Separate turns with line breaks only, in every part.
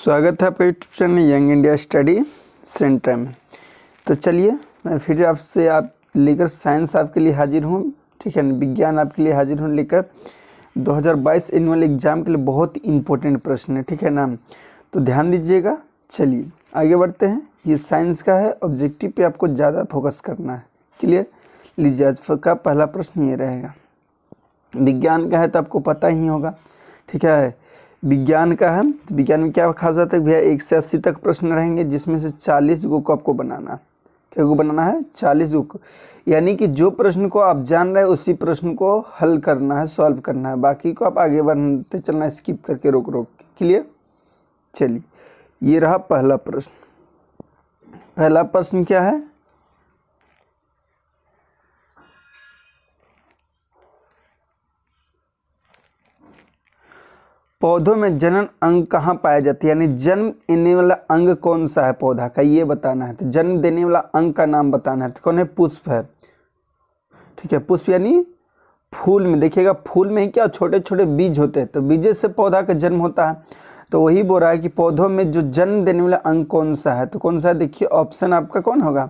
स्वागत है आपका YouTube channel young India study centre में। तो चलिए मैं फिर आपसे लेकर साइंस आपके लिए हाजिर हूँ, ठीक है। विज्ञान आपके लिए हाजिर हूँ लेकर 2022 एनुअल एग्जाम के लिए बहुत इंपॉर्टेंट प्रश्न है, ठीक है ना। तो ध्यान दीजिएगा। चलिए आगे बढ़ते हैं। ये साइंस का है, ऑब्जेक्टिव पे आपको ज़्यादा फोकस करना है। क्लियर? लीजिए आज का पहला प्रश्न ये रहेगा। विज्ञान का है तो आपको पता ही होगा, ठीक है। विज्ञान का है तो विज्ञान में क्या खास बात है भैया, 1 से 80 तक प्रश्न रहेंगे, जिसमें से 40 को आपको बनाना है। क्या को बनाना है? 40 को। यानी कि जो प्रश्न को आप जान रहे हैं उसी प्रश्न को हल करना है, सॉल्व करना है। बाकी को आप आगे बढ़ते चलना, स्किप करके रोक के। क्लियर? चलिए ये रहा पहला प्रश्न। पहला प्रश्न क्या है? पौधों में जनन अंग कहाँ पाया जाता है, यानी जन्म देने वाला अंग कौन सा है पौधा का, ये बताना है। तो जन्म देने वाला अंग का नाम बताना है। तो कौन है? पुष्प है, ठीक है। पुष्प यानी फूल में, देखिएगा फूल में ही क्या छोटे छोटे बीज होते हैं, तो बीजे से पौधा का जन्म होता है। तो वही बोल रहा है कि पौधों में जो जन्म देने वाला अंग कौन सा है, तो कौन सा है? देखिए ऑप्शन आपका कौन होगा?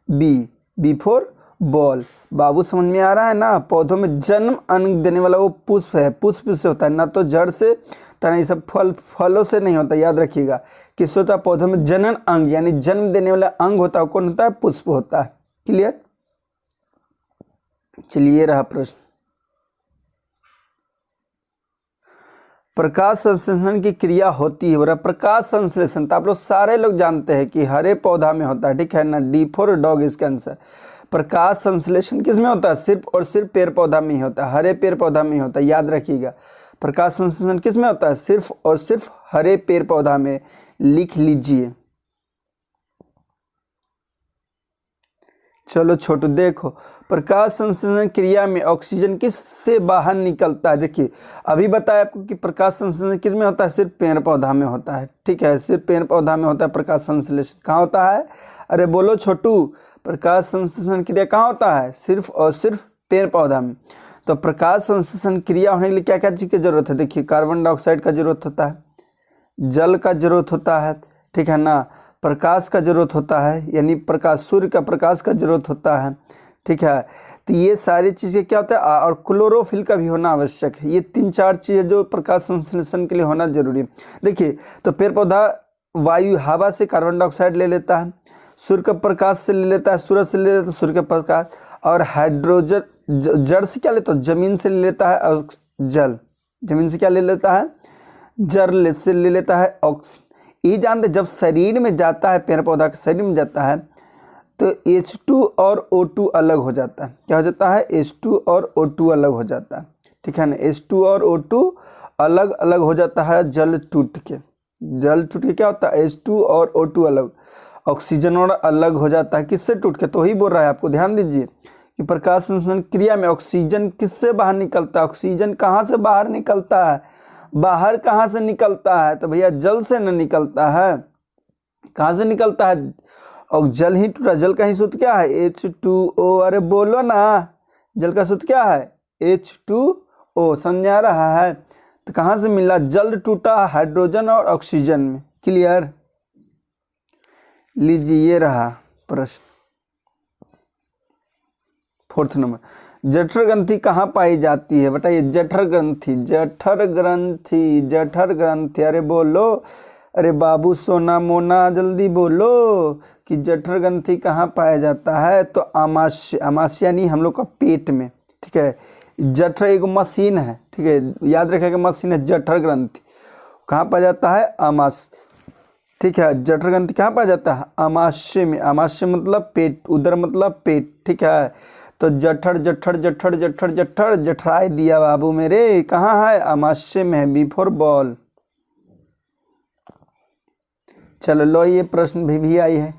B for ball. बाबू समझ में आ रहा है ना। पौधों में जन्म अंग देने वाला वो पुष्प है, पुष्प से होता है, ना तो जड़ से, तना ये सब फलों से नहीं होता। याद रखिएगा किससे होता है? पौधों में जनन अंग यानी जन्म देने वाला अंग होता है, कौन होता है? पुष्प होता है। क्लियर? चलिए रहा प्रश्न। प्रकाश संश्लेषण की क्रिया होती है। बोला प्रकाश संश्लेषण तो आप लोग सारे लोग जानते हैं कि हरे पौधा में होता है, ठीक है ना। डी फॉर डॉग इसका आंसर। प्रकाश संश्लेषण किस में होता है? सिर्फ और सिर्फ पेड़ पौधा में ही होता है, हरे पेड़ पौधा में ही होता है। याद रखिएगा प्रकाश संश्लेषण किस में होता है? सिर्फ और सिर्फ हरे पेड़ पौधा में। लिख लीजिए। चलो छोटू देखो, प्रकाश संश्लेषण क्रिया में ऑक्सीजन किस से बाहर निकलता है? देखिए अभी बताया आपको कि प्रकाश संश्लेषण किस में होता है? सिर्फ पेड़ पौधा में होता है, ठीक है। सिर्फ पेड़ पौधा में होता है प्रकाश संश्लेषण। कहाँ होता है? अरे बोलो छोटू, प्रकाश संश्लेषण क्रिया कहाँ होता है? सिर्फ और सिर्फ पेड़ पौधा में। तो प्रकाश संश्लेषण क्रिया होने के लिए क्या क्या चीज़ की जरूरत है? देखिए कार्बन डाइऑक्साइड का जरूरत होता है, जल का जरूरत होता है, ठीक है ना। प्रकाश का जरूरत होता है, यानी प्रकाश, सूर्य का प्रकाश का जरूरत होता है, ठीक है। तो ये सारी चीज़ें क्या होता है? और क्लोरोफिल का भी होना आवश्यक है। ये 3-4 चीज़ें जो प्रकाश संश्लेषण के लिए होना जरूरी है। देखिए तो पेड़ पौधा वायु हवा से कार्बन डाइऑक्साइड ले लेता है, सूर्य का प्रकाश से ले लेता है, सूरज से ले लेता है सूर्य का प्रकाश, और हाइड्रोजन जड़ से क्या लेता है? जमीन से ले लेता है, और जल जमीन से क्या ले लेता है? जल से ले लेता है ऑक्सीजन। ये जानते जब शरीर में जाता है, पेड़ पौधा के शरीर में जाता है तो H2 और O2 अलग हो जाता है। क्या हो जाता है? H2 और O2 अलग हो जाता है, ठीक है ना। H2 और O2 अलग अलग हो जाता है जल टूट के। जल टूट के क्या होता है? H2 और O2 अलग। ऑक्सीजन और अलग हो जाता है किससे? टूट के। तो ही बोल रहा है आपको, ध्यान दीजिए कि प्रकाश संश्लेषण क्रिया में ऑक्सीजन किससे बाहर निकलता है? ऑक्सीजन कहाँ से बाहर निकलता है? बाहर कहाँ से निकलता है? तो भैया जल से न निकलता है। कहाँ से निकलता है? और जल ही टूटा। जल का ही सूत्र क्या है? H2O। अरे बोलो ना, जल का सूत्र क्या है? H2O। समझ आ रहा है? तो कहाँ से मिला? जल टूटा हाइड्रोजन और ऑक्सीजन में। क्लियर? लीजिए ये रहा प्रश्न 4th नंबर। जठर ग्रंथि कहाँ पाई जाती है? बताइए। जठर ग्रंथि, जठर ग्रंथि, जठर ग्रंथि। अरे बोलो, अरे बाबू सोना मोना जल्दी बोलो कि जठर ग्रंथि कहाँ पाया जाता है? तो आमाशय, आमाशय यानी हम लोग का पेट में, ठीक है। जठर एक मशीन है, ठीक है, याद रखिएगा मशीन है जठर ग्रंथि। कहाँ पाया जाता है? आमाशय, ठीक है। जठर ग्रंथि कहाँ पाया जाता है? आमाशय में। आमाशय मतलब पेट, उदर मतलब पेट, ठीक है। तो जठर जठर जठर जठर जठर जठराई दिया बाबू मेरे। कहाँ है? आमाशय में है। B for ball. चलो लो ये प्रश्न भी आई है।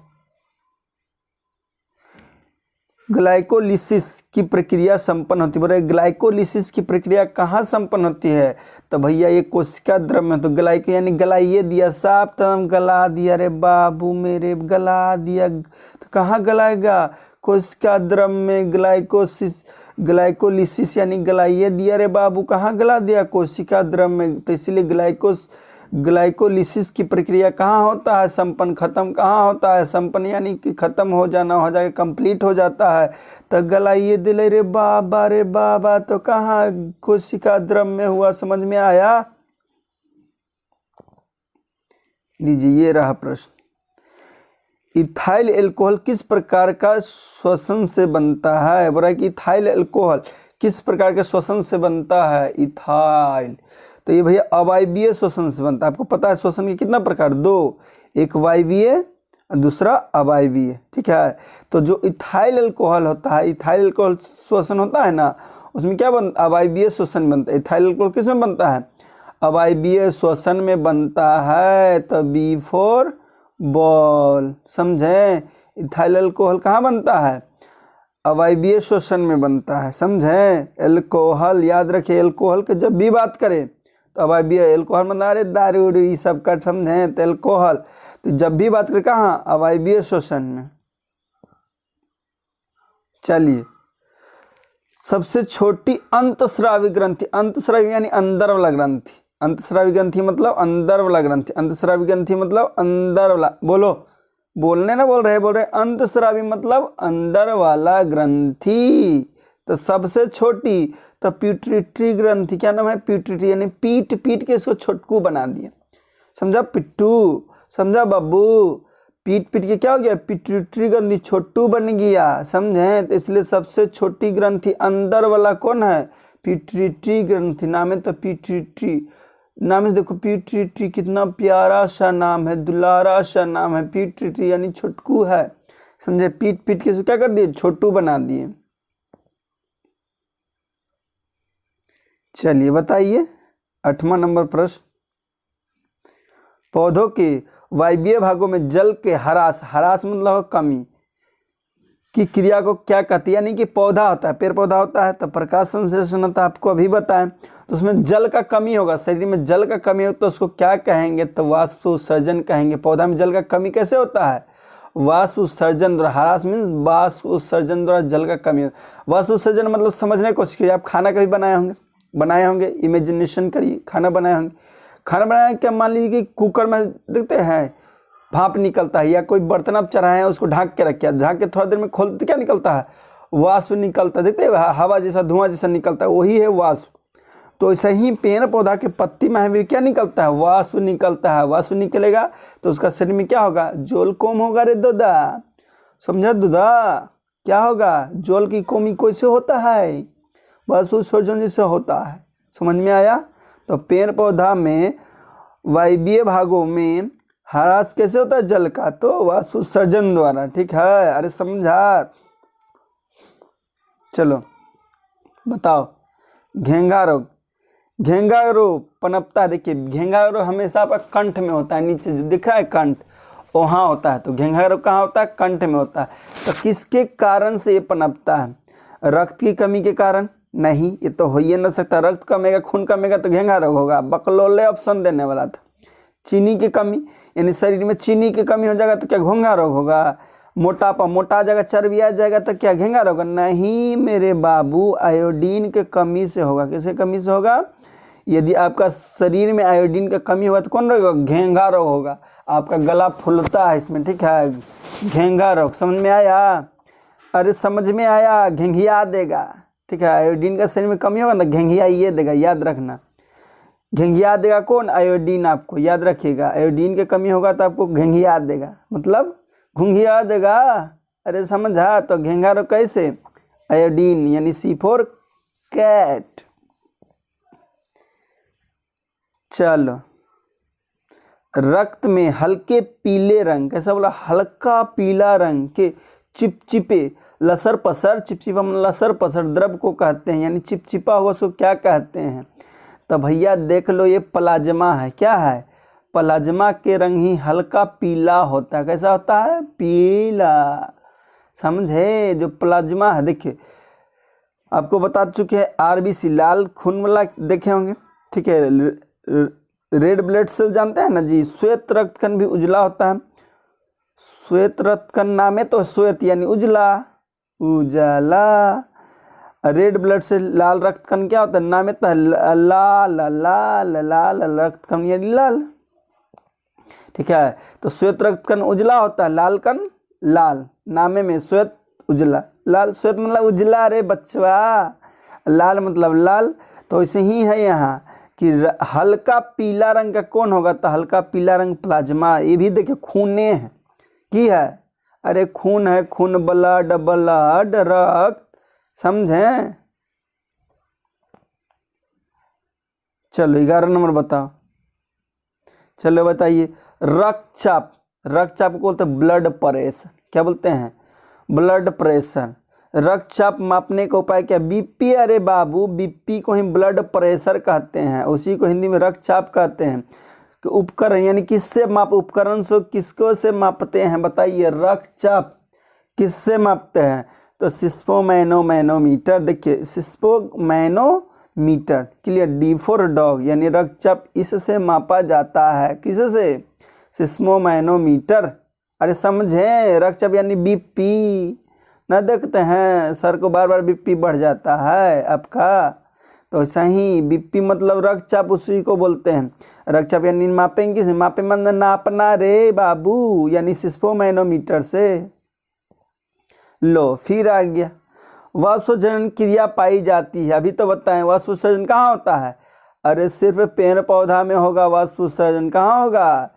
ग्लाइकोलिसिस की प्रक्रिया संपन्न होती है। बोले ग्लाइकोलिसिस की प्रक्रिया कहाँ संपन्न होती है? तो भैया ये कोशिका द्रव में। तो ग्लाइको यानी गलाइए दिया, साफ तम गला दिया। अरे बाबू मेरे गला दिया। तो कहाँ गलाएगा? कोशिका द्रव में। ग्लाइकोलिसिस यानी गलाइए दिया। रे बाबू कहाँ गला दिया? कोशिका द्रव में। तो इसीलिए ग्लाइकोलिसिस की प्रक्रिया कहाँ होता है? संपन्न। खत्म कहाँ होता है? संपन्न यानी कि खत्म हो जाना, हो जाएगा, कंप्लीट हो जाता है। तो गलाइए दिले रे बाबा, तो कहाँ कोशिका द्रव में हुआ, समझ में आया? लीजिए ये रहा प्रश्न। इथाइल अल्कोहल किस प्रकार का श्वसन से बनता है? बोला कि इथाइल अल्कोहल किस प्रकार के श्वसन से बनता है? इथाइल, तो ये भैया अवायवीय श्वसन से बनता है। आपको पता है श्वसन के कितना प्रकार? दो, एक वायवीय दूसरा अवायवीय, ठीक है। तो जो इथाइल अल्कोहल होता है, इथाइल अल्कोहल श्वसन होता है ना, उसमें क्या बनता? अवायवीय श्वसन बनता है। इथाइल अल्कोहल किस में बनता है? अवायवीय श्वसन में बनता है। तो बी फॉर बॉल, समझे? इथाइल अल्कोहल कहाँ बनता है? अवायवीय श्वसन में बनता है, समझे? अल्कोहल याद रखिए, अल्कोहल के जब भी बात करें तो अवायवीय अल्कोहल मतलब अरे दारू ये सब का, समझे? तो अल्कोहल तो जब भी बात करें कहाँ? अवायवीय श्वसन में। चलिए, सबसे छोटी अंतस्रावी ग्रंथि, अंतस्रावी यानी अंदर वाला ग्रंथि, अंतस्रावी ग्रंथि मतलब अंदर वाला ग्रंथि, अंतस्रावी ग्रंथि मतलब अंदर वाला, बोलो, बोलने ना बोल रहे अंतस्रावी मतलब अंदर वाला ग्रंथि। तो सबसे छोटी तो प्यूटरी ग्रंथि, क्या नाम है? प्यूटरी, यानी पीट के इसको छोटकू बना दिए, समझा? पिट्टू, समझा बाबू? पीट के क्या हो गया? पिट्यूटरी ग्रंथि छोटू बन गया, समझे? तो इसलिए सबसे छोटी ग्रंथि अंदर वाला कौन है? पिट्यूटरी ग्रंथि नाम है। तो पिट्यूटरी नाम से देखो, पिट्यूटरी कितना प्यारा सा नाम है, दुलारा सा नाम है। पिट्यूटरी यानी छोटकू है, समझे? पीट के इसको क्या कर दिए? छोटू बना दिए। चलिए बताइए 8वां नंबर प्रश्न। पौधों के वायवीय भागों में जल के ह्रास मतलब कमी की क्रिया को क्या कहते हैं? यानी कि पौधा होता है, पेड़ पौधा होता है तो प्रकाश संश्लेषण होता है, आपको अभी बताएं। तो उसमें जल का कमी होगा, शरीर में जल का कमी हो तो उसको क्या कहेंगे? तो वाष्प उत्सर्जन कहेंगे। पौधा में जल का कमी कैसे होता है? वाष्प उत्सर्जन द्वारा। ह्रास मीन्स वाष्प उत्सर्जन द्वारा जल का कमी हो। वाष्प उत्सर्जन मतलब समझने की कोशिश कीजिए। आप खाना कभी बनाए होंगे, इमेजिनेशन करिए, खाना बनाए होंगे। खाना बनाया क्या? मान लीजिए कि कुकर में देखते हैं भाप निकलता है, या कोई बर्तन आप चढ़ाए हैं उसको ढक के रखिए, ढक के थोड़ा देर में खोलते क्या निकलता है? वाष्प निकलता है, देखते हैं हवा जैसा, धुआं जैसा निकलता है, वही है वाष्प। तो ऐसे ही पेड़ पौधा के पत्ती में भी क्या निकलता है? वाष्प निकलता है। वाष्प निकलेगा तो उसका शरीर में क्या होगा? जोल कोम होगा रे दुदा, समझा दुदा? क्या होगा? जोल की कमी कैसे होता है? वाष्प उत्सर्जन जैसे होता है, समझ में आया? तो पेड़ पौधा में वायवीय भागों में ह्रास कैसे होता है जल का? तो वाष्प उत्सर्जन द्वारा, ठीक है? अरे समझा? चलो बताओ, घेंघा रोग पनपता है। देखिए घेंघा रोग हमेशा आपका कंठ में होता है, नीचे जो दिख रहा है कंठ, वहाँ होता है। तो घेंघा रोग कहाँ होता है? कंठ में होता है। तो किसके कारण से ये पनपता है? रक्त की कमी के कारण? नहीं, ये तो हो ही ना सकता। रक्त कमेगा, खून कमेगा तो घेंघा रोग होगा। बकलोले ऑप्शन देने वाला था। चीनी की कमी, यानी शरीर में चीनी की कमी हो जाएगा तो क्या घेंघा रोग होगा? मोटापा, मोटा जाएगा, चर्बी आ जाएगा तो क्या घेंघा रोग? नहीं मेरे बाबू, आयोडीन के कमी से होगा। किसके कमी से होगा? यदि आपका शरीर में आयोडीन का कमी होगा तो कौन रोग होगा? घेंघा रोग होगा। आपका गला फूलता है इसमें, ठीक है? घेंघा रोग, समझ में आया? अरे समझ में आया? घेंघिया देगा, ठीक है? आयोडीन का शरीर में कमी होगा ना, घेंघिया ये देगा, याद रखना। घेंघिया देगा कौन? आयोडीन। आपको याद रखिएगा, आयोडीन की कमी होगा तो आपको घेंघिया देगा, मतलब घुंघिया देगा। अरे समझा? तो घेंघा रोग कैसे? आयोडीन, यानी सी फॉर कैट। चलो, रक्त में हल्के पीले रंग, कैसा बोला? हल्का पीला रंग के चिपचिपे लसर पसर, चिपचिपा लसर पसर द्रव को कहते हैं, यानी चिपचिपा हुआ उसको क्या कहते हैं? तो भैया देख लो, ये प्लाज्मा है। क्या है? प्लाज्मा के रंग ही हल्का पीला होता है। कैसा होता है? पीला, समझे? जो प्लाज्मा है, देखिए आपको बता चुके हैं, आरबीसी लाल खून वाला देखे होंगे, ठीक है? रेड ब्लड सेल जानते हैं ना जी? श्वेत रक्तकण भी उजला होता है। श्वेत रक्तकण नाम है तो श्वेत यानी उजला, उजाला। रेड ब्लड से लाल रक्तकण क्या होता है? नाम है तो लाल, लाल लाल रक्तकण यानी लाल, ठीक है। तो श्वेत रक्त कण उजला होता है, लाल कण लाल, नामे में श्वेत उजला, लाल श्वेत मतलब उजला रे बच्चा, लाल मतलब लाल। तो ऐसे ही है यहाँ कि हल्का पीला रंग का कौन होगा, तो हल्का पीला रंग प्लाज्मा। ये भी देखिए खूने है की है, अरे खून है, खून ब्लड ब्लड रक्त, समझे। चलो 11 नंबर बताओ। चलो बताइए, रक्तचाप, रक्तचाप को बोलते हैं ब्लड प्रेशर, क्या बोलते हैं, ब्लड प्रेशर। रक्तचाप मापने का उपाय क्या, बीपी, अरे बाबू बीपी को ही ब्लड प्रेशर कहते हैं, उसी को हिंदी में रक्तचाप कहते हैं। उपकरण यानी किससे माप, उपकरण से किसको से मापते हैं बताइए, रक्तचाप किससे मापते हैं, तो सिस्पोमैनोमीटर। देखिए सिस्पोमैनोमीटर, क्लियर, डी फॉर डॉग, यानी रक्तचाप इससे मापा जाता है, किससे, सिस्पोमैनोमीटर। अरे समझे, रक्तचाप यानी बीपी, ना देखते हैं सर को बार बार बीपी बढ़ जाता है आपका, तो ऐसा ही बीपी मतलब रक्तचाप उसी को बोलते हैं। रक्तचाप यानी मापेंगे किसे, मापे मतलब नापना रे बाबू, यानी सिस्पोमैनोमीटर से। लो फिर आ गया, वाष्पोत्सर्जन क्रिया पाई जाती है, अभी तो बताएं वाष्पोत्सर्जन कहाँ होता है, अरे सिर्फ पेड़ पौधा में होगा वाष्पोत्सर्जन, कहाँ होगा,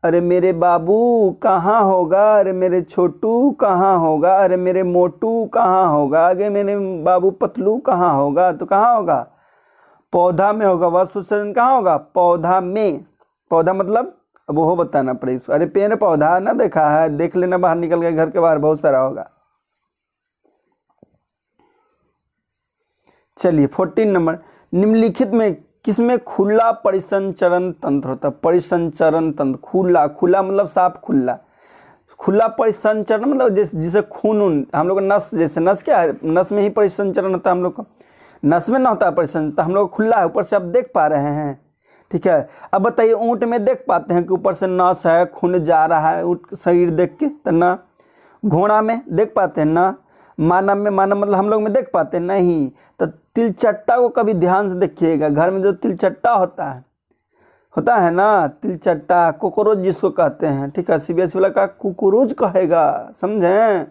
अरे मेरे बाबू कहाँ होगा, अरे मेरे छोटू कहाँ होगा, अरे मेरे मोटू कहाँ होगा, आगे मेरे बाबू पतलू कहाँ होगा, तो कहाँ होगा, पौधा में होगा। वाष्पोत्सर्जन कहाँ होगा, पौधा में, पौधा मतलब अब वो बताना पड़ेगा इसको, अरे पेड़ पौधा ना देखा है, देख लेना बाहर निकल गया, घर के बाहर बहुत सारा होगा। चलिए 14 नंबर, निम्नलिखित में किसमें खुला परिसंचरण तंत्र होता है, परिसंचरण तंत्र, खुला, खुला मतलब साफ खुला, खुला परिसंचरण मतलब जिसे खून हम लोग नस, जैसे नस क्या है, नस में ही परिसंचरण होता है, हम लोग को नस में ना होता है परिसंचरण, तो हम लोग खुला है, ऊपर से आप देख पा रहे हैं, ठीक है। अब बताइए ऊँट में देख पाते हैं कि ऊपर से नस है, खून जा रहा है ऊँट शरीर देख के, तो ना, घोड़ा में देख पाते हैं ना, मानव में, मानव मतलब हम लोग में देख पाते हैं नहीं। तो तिलचट्टा को कभी ध्यान से देखिएगा, घर में जो तिलचट्टा होता है ना, तिलचट्टा कोकरोच जिसको कहते हैं, ठीक है, सीबीएसई वाला का कुकुरुज कहेगा, समझें,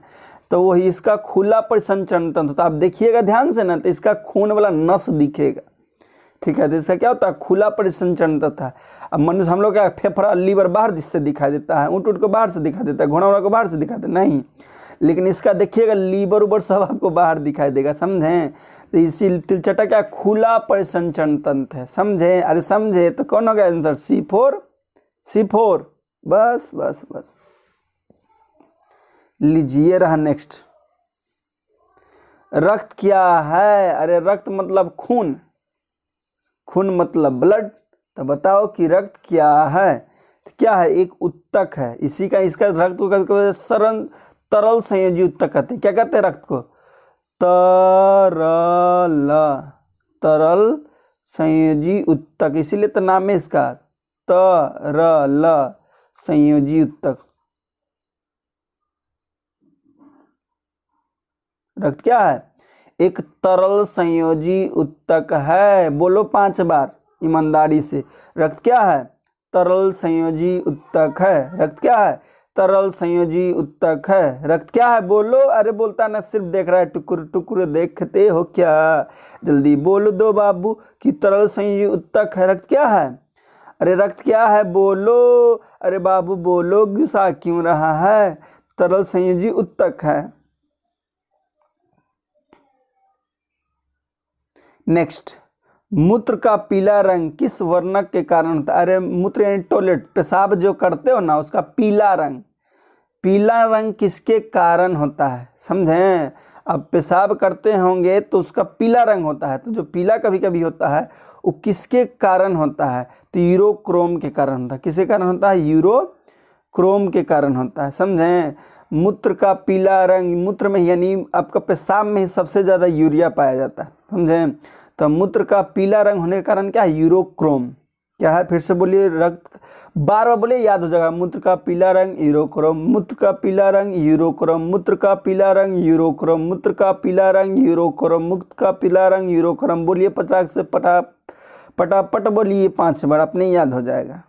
तो वही इसका खुला परिसंचरण तंत्र, तो आप देखिएगा ध्यान से ना, तो इसका खून वाला नस दिखेगा, ठीक है, तो इसका क्या होता है, खुला परिसंचरण तंत्र है। अब मनुष्य हम लोग का फेफड़ा लीवर बाहर से दिखाई देता है, ऊँट को बाहर से दिखाई देता है, घोड़ा को बाहर से दिखाई देता नहीं, लेकिन इसका देखिएगा लीवर उबर सब आपको बाहर दिखाई देगा, समझें। तो इसी तिलचट्टा क्या खुला परिसंचरण तंत्र है, समझे, अरे समझे तो कौन होगा आंसर, C4, बस बस बस। लीजिए रहा नेक्स्ट, रक्त क्या है, अरे रक्त मतलब खून, खून मतलब ब्लड, तो बताओ कि रक्त क्या है, तो क्या है, एक उत्तक है, इसी का, इसका रक्त को कभी कभी तरल संयोजी उत्तक कहते हैं, क्या कहते हैं रक्त को, तरल संयोजी उत्तक, इसीलिए तो नाम है इसका तरल संयोजी उत्तक। रक्त क्या है, एक तरल संयोजी उत्तक है, बोलो 5 बार ईमानदारी से, रक्त क्या है, तरल संयोजी उत्तक है, रक्त क्या है, तरल संयोजी उत्तक है, रक्त क्या है, बोलो, अरे बोलता ना, सिर्फ देख रहा है, टुकुर टुकुर देखते हो क्या, जल्दी बोल दो बाबू कि तरल संयोजी उत्तक है, रक्त क्या है, अरे रक्त क्या है बोलो, अरे बाबू बोलो, गुस्सा क्यों रहा है, तरल संयोजी उत्तक है। नेक्स्ट, मूत्र का पीला रंग किस वर्णक के कारण होता है, अरे मूत्र यानी टॉयलेट, पेशाब जो करते हो ना, उसका पीला रंग, पीला रंग किसके कारण होता है, समझें, अब पेशाब करते होंगे तो उसका पीला रंग होता है, तो जो पीला कभी कभी होता है वो किसके कारण होता है, तो यूरोक्रोम के कारण होता है, किसके कारण होता है, यूरोक्रोम के कारण होता है, समझें। मूत्र का पीला रंग, मूत्र में यानी आपका पेशाब में ही सबसे ज़्यादा यूरिया पाया जाता है, समझें, तो मूत्र का पीला रंग होने के कारण क्या है, यूरोक्रोम, क्या है, फिर से बोलिए, रक्त बार बार बोलिए, याद हो जाएगा, मूत्र का पीला रंग यूरोक्रोम, मूत्र का पीला रंग यूरोक्रोम, मूत्र का पीला रंग यूरोक्रोम, मूत्र का पीला रंग यूरोक्रोम, मूत्र का पीला रंग यूरोक्रोम, बोलिए 50 से पटापट बोलिए 5 बार, अपने याद हो जाएगा।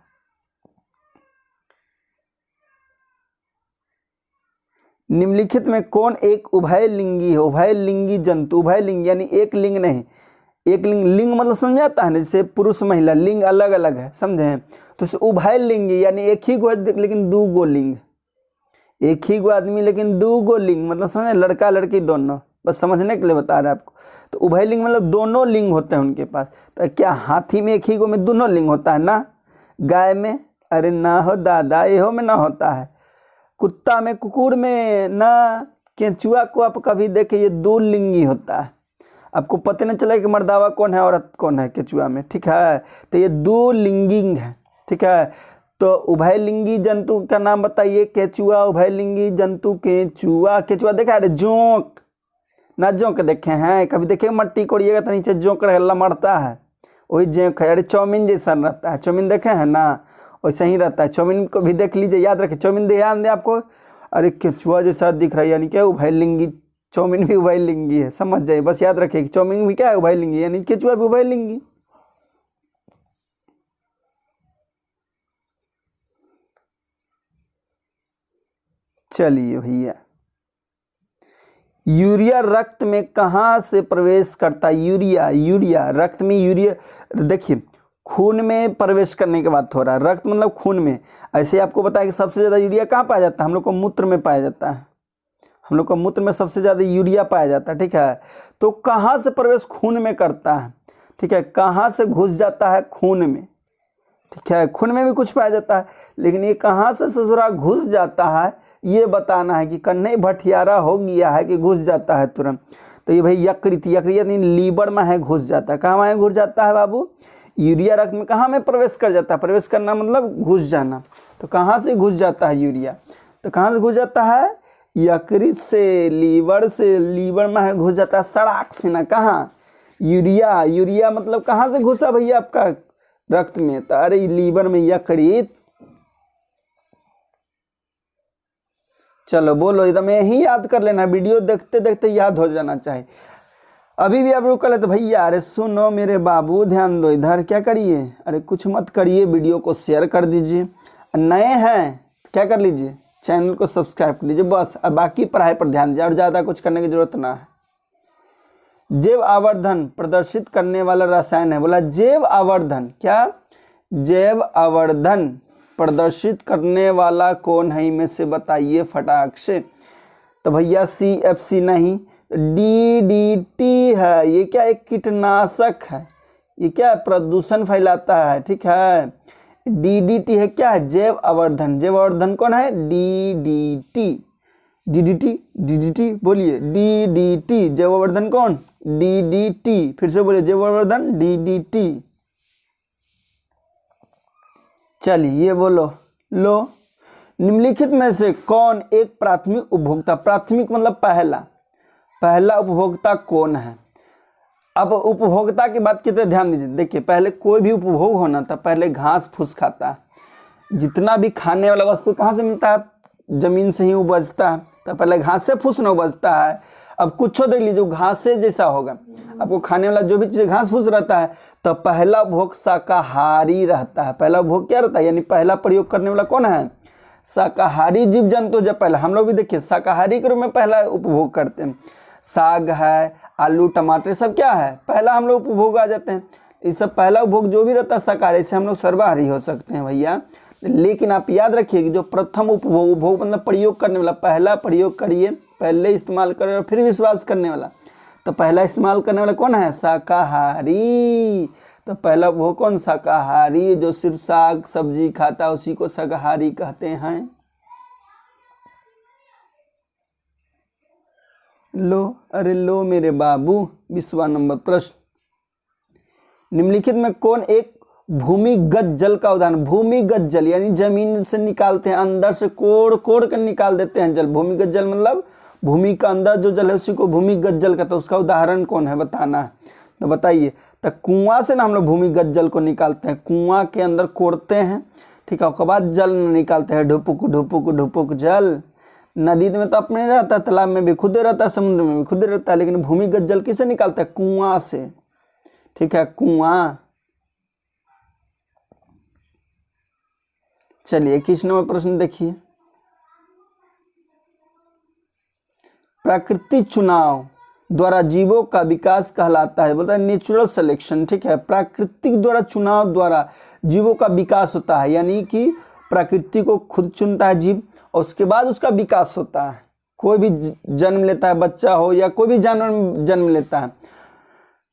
निम्नलिखित में कौन एक उभयलिंगी है? उभयलिंगी जंतु, उभयलिंग यानी एक लिंग नहीं, एक लिंग, लिंग मतलब समझ आता है ना, जैसे पुरुष महिला, लिंग अलग अलग है, समझे हैं? तो उभयलिंगी यानी एक ही गो लेकिन दो गो लिंग, एक ही गो आदमी लेकिन दो गो लिंग, मतलब समझे, लड़का लड़की दोनों, बस समझने के लिए बता रहे हैं आपको। तो उभयलिंग मतलब दोनों लिंग होते हैं उनके पास। तो क्या हाथी में एक ही गो में दोनों लिंग होता है ना? गाय में अरे ना हो दादा, एहो में ना होता है। कुत्ता में, कुकुर में ना। केंचुआ को आप कभी देखे, ये दो लिंगी होता है। आपको पता नहीं चला कि मर्दावा कौन है औरत कौन है केंचुआ में, ठीक है? तो ये दो लिंगिंग है, ठीक है? तो उभयलिंगी जंतु का नाम बताइए। केंचुआ, उभयलिंगी जंतु केंचुआ। केंचुआ देखा है? जोंक ना, जोंक देखे हैं कभी? देखे मट्टी कोड़िएगा तो नीचे जोंक लमड़ता है, वही जोंक है। अरे चौमिन जैसा रहता है, चौमिन देखे हैं ना, वैसे ही रहता है। चौमिन को भी देख लीजिए, याद रखें, चौमिन ध्यान दे आपको। अरे केंचुआ जैसा दिख रहा है यानी क्या? उभयलिंगी। चौमिन भी उभयलिंगी है, समझ जाइए, बस याद रखिए कि चौमिन भी क्या है? उभयलिंगी, यानी केंचुआ भी उभयलिंगी। चलिए भैया, यूरिया रक्त में कहाँ से प्रवेश करता है? यूरिया, यूरिया रक्त में, यूरिया देखिए खून में प्रवेश करने की बात हो रहा है। रक्त मतलब खून में। ऐसे आपको बताया कि सबसे ज़्यादा यूरिया कहाँ पाया जाता है? हम लोग को मूत्र में पाया जाता है, हम लोग को मूत्र में सबसे ज़्यादा यूरिया पाया जाता है, ठीक है? तो कहाँ से प्रवेश? खून में करता है, ठीक है? कहाँ से घुस जाता है? खून में, ठीक है? खून में भी कुछ पाया जाता है, लेकिन ये कहाँ से ससुरा घुस जाता है ये बताना है कि कन्हई भटियारा हो गया है कि घुस जाता है तुरंत। तो ये भाई यकृत, यकृत यानी लीवर में है, घुस जाता है। कहाँ में घुस जाता है बाबू? यूरिया रक्त में कहाँ में प्रवेश कर जाता है? प्रवेश करना मतलब घुस जाना। तो कहाँ से घुस जाता है यूरिया? तो कहाँ से घुस जाता है? यकृत से, लीवर से, लीवर में है घुस जाता है, सड़ाक से ना। कहाँ? यूरिया, यूरिया मतलब कहाँ से घुसा भैया आपका? रक्त में। तो अरे लीवर में, यकृत। चलो बोलो, एकदम यही याद कर लेना, वीडियो देखते देखते याद हो जाना चाहिए। अभी भी आप रुक ले तो भैया, अरे सुनो मेरे बाबू, ध्यान दो इधर। क्या करिए? अरे कुछ मत करिए, वीडियो को शेयर कर दीजिए। नए हैं क्या कर लीजिए, चैनल को सब्सक्राइब कर लीजिए, बस। अब बाकी पढ़ाई पर ध्यान दीजिए और ज़्यादा कुछ करने की जरूरत ना है। जैव आवर्धन प्रदर्शित करने वाला रसायन है, बोला जैव आवर्धन। क्या? जैव आवर्धन प्रदर्शित करने वाला कौन है? इनमें से बताइए फटाक से। तो भैया CFC नहीं, DDT है। ये क्या? एक कीटनाशक है। ये क्या? प्रदूषण फैलाता है, ठीक है? DDT है। क्या है? जैव आवर्धन। जैव आवर्धन कौन है? DDT। DDT, DDT बोलिए, DDT। जैव आवर्धन कौन? DDT। फिर से बोलिए, जैव आवर्धन DDT। चलिए ये बोलो, लो, निम्नलिखित में से कौन एक प्राथमिक उपभोक्ता? प्राथमिक मतलब पहला, पहला उपभोक्ता कौन है? अब उपभोक्ता की बात की तो ध्यान दीजिए। देखिए पहले कोई भी उपभोग होना था, पहले घास फूस खाता है। जितना भी खाने वाला वस्तु कहाँ से मिलता है? जमीन से ही उपजता है। तो पहले घास से फूस न उपजता है। अब कुछ देख लीजिए, घास से जैसा होगा आपको खाने वाला जो भी चीज़ घास फूस रहता है, तो पहला उपभोग शाकाहारी रहता है। पहला उपभोग क्या रहता है? यानी पहला प्रयोग करने वाला कौन है? शाकाहारी जीव जंतु। जब पहला, हम लोग भी देखिए शाकाहारी के रूप में पहला उपभोग करते हैं। साग है, आलू टमाटर सब क्या है? पहला हम लोग उपभोग आ जाते हैं। ये सब पहला उपभोग जो भी रहता है शाकाहारी से हम लोग सर्वाहारी हो सकते हैं भैया। लेकिन आप याद रखिए कि जो प्रथम उपभोग, उपभोग मतलब प्रयोग करने वाला, पहला प्रयोग करिए, पहले इस्तेमाल करें और फिर विश्वास करने वाला। तो पहला इस्तेमाल करने वाला कौन है? शाकाहारी। तो पहला उपभोग कौन? शाकाहारी। जो सिर्फ साग सब्जी खाता है उसी को शाकाहारी कहते हैं। लो, अरे लो मेरे बाबू, 20वां नंबर प्रश्न। निम्नलिखित में कौन एक भूमिगत जल का उदाहरण? भूमिगत जल यानी जमीन से निकालते हैं, अंदर से कोड़ कोड़ कर निकाल देते हैं जल। भूमिगत जल मतलब भूमि का अंदर जो जल है उसी को भूमिगत जल कहते हैं। उसका उदाहरण कौन है बताना है। तो बताइए। तो कुआं से ना हम लोग भूमिगत जल को निकालते हैं, कुआं के अंदर कोड़ते हैं, ठीक है? उसके बाद जल निकालते हैं, ढुपुक ढुपुक ढुपुक जल। नदी में तो अपने रहता है, तालाब में भी खुद रहता है, समुद्र में भी खुद रहता है, लेकिन भूमिगत जल किसे निकालता है? कुआं से, ठीक है? कुआं। चलिए 21 नंबर प्रश्न देखिए। प्राकृतिक चुनाव द्वारा जीवों का विकास कहलाता है, बोलता है नेचुरल सिलेक्शन। ठीक है, प्राकृतिक द्वारा चुनाव द्वारा जीवों का विकास होता है, यानी कि प्रकृति को खुद चुनता है जीव और उसके बाद उसका विकास होता है। कोई भी जन्म लेता है, बच्चा हो या कोई भी जानवर जन्म लेता है,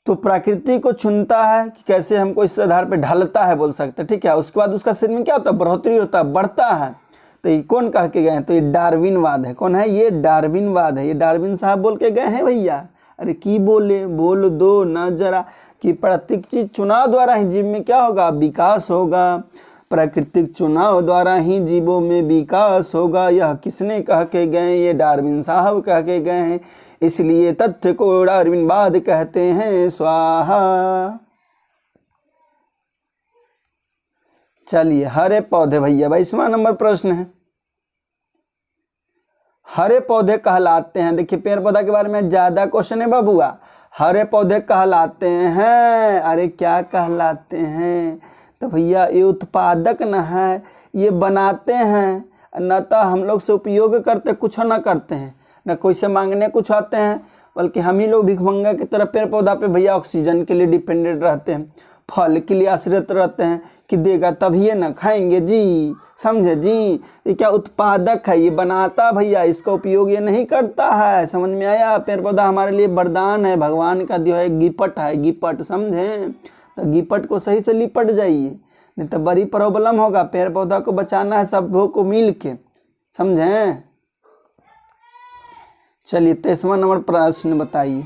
तो प्रकृति को चुनता है कि कैसे हमको इस आधार पे ढलता है, बोल सकते हैं। ठीक है, उसके बाद उसका शरीर में क्या होता है, बढ़ोतरी होता है, बढ़ता है। तो ये कौन कह के गए हैं, तो ये डार्विनवाद है। कौन है ये, डार्विनवाद है। ये डार्विन साहब बोल के गए हैं भैया। अरे की बोले, बोल दो ना जरा, कि प्राकृतिक चुनाव द्वारा ही जीव में क्या होगा, विकास होगा। प्राकृतिक चुनाव द्वारा ही जीवों में विकास होगा। यह किसने कह के गए, ये डार्विन साहब कह के गए हैं, इसलिए तथ्य को डार्विनवाद कहते हैं। स्वाहा। चलिए, हरे पौधे भैया 22वां नंबर प्रश्न है। हरे पौधे कहलाते हैं, देखिए पेड़ पौधा के बारे में ज्यादा क्वेश्चन है बाबुआ। हरे पौधे कहलाते हैं, अरे क्या कहलाते हैं, तो भैया ये उत्पादक न है, ये बनाते हैं, न तो हम लोग से उपयोग करते कुछ न करते हैं, न कोई से मांगने कुछ आते हैं, बल्कि हम ही लोग भिखमंगा की तरह पेड़ पौधा पे भैया ऑक्सीजन के लिए डिपेंडेंट रहते हैं, फल के लिए आश्रित रहते हैं कि देगा तभी ये न खाएंगे जी, समझे जी। ये क्या उत्पादक है, ये बनाता भैया, इसका उपयोग ये नहीं करता है। समझ में आया, पेड़ पौधा हमारे लिए वरदान है, भगवान का दिया है, गिफ्ट है, गिफ्ट, समझे। तो गिफ्ट को सही से लिपट जाइए, नहीं तो बड़ी प्रॉब्लम होगा। पेड़ पौधा को बचाना है सबों को मिल के, समझे। चलिए 23वां नंबर प्रश्न बताइए,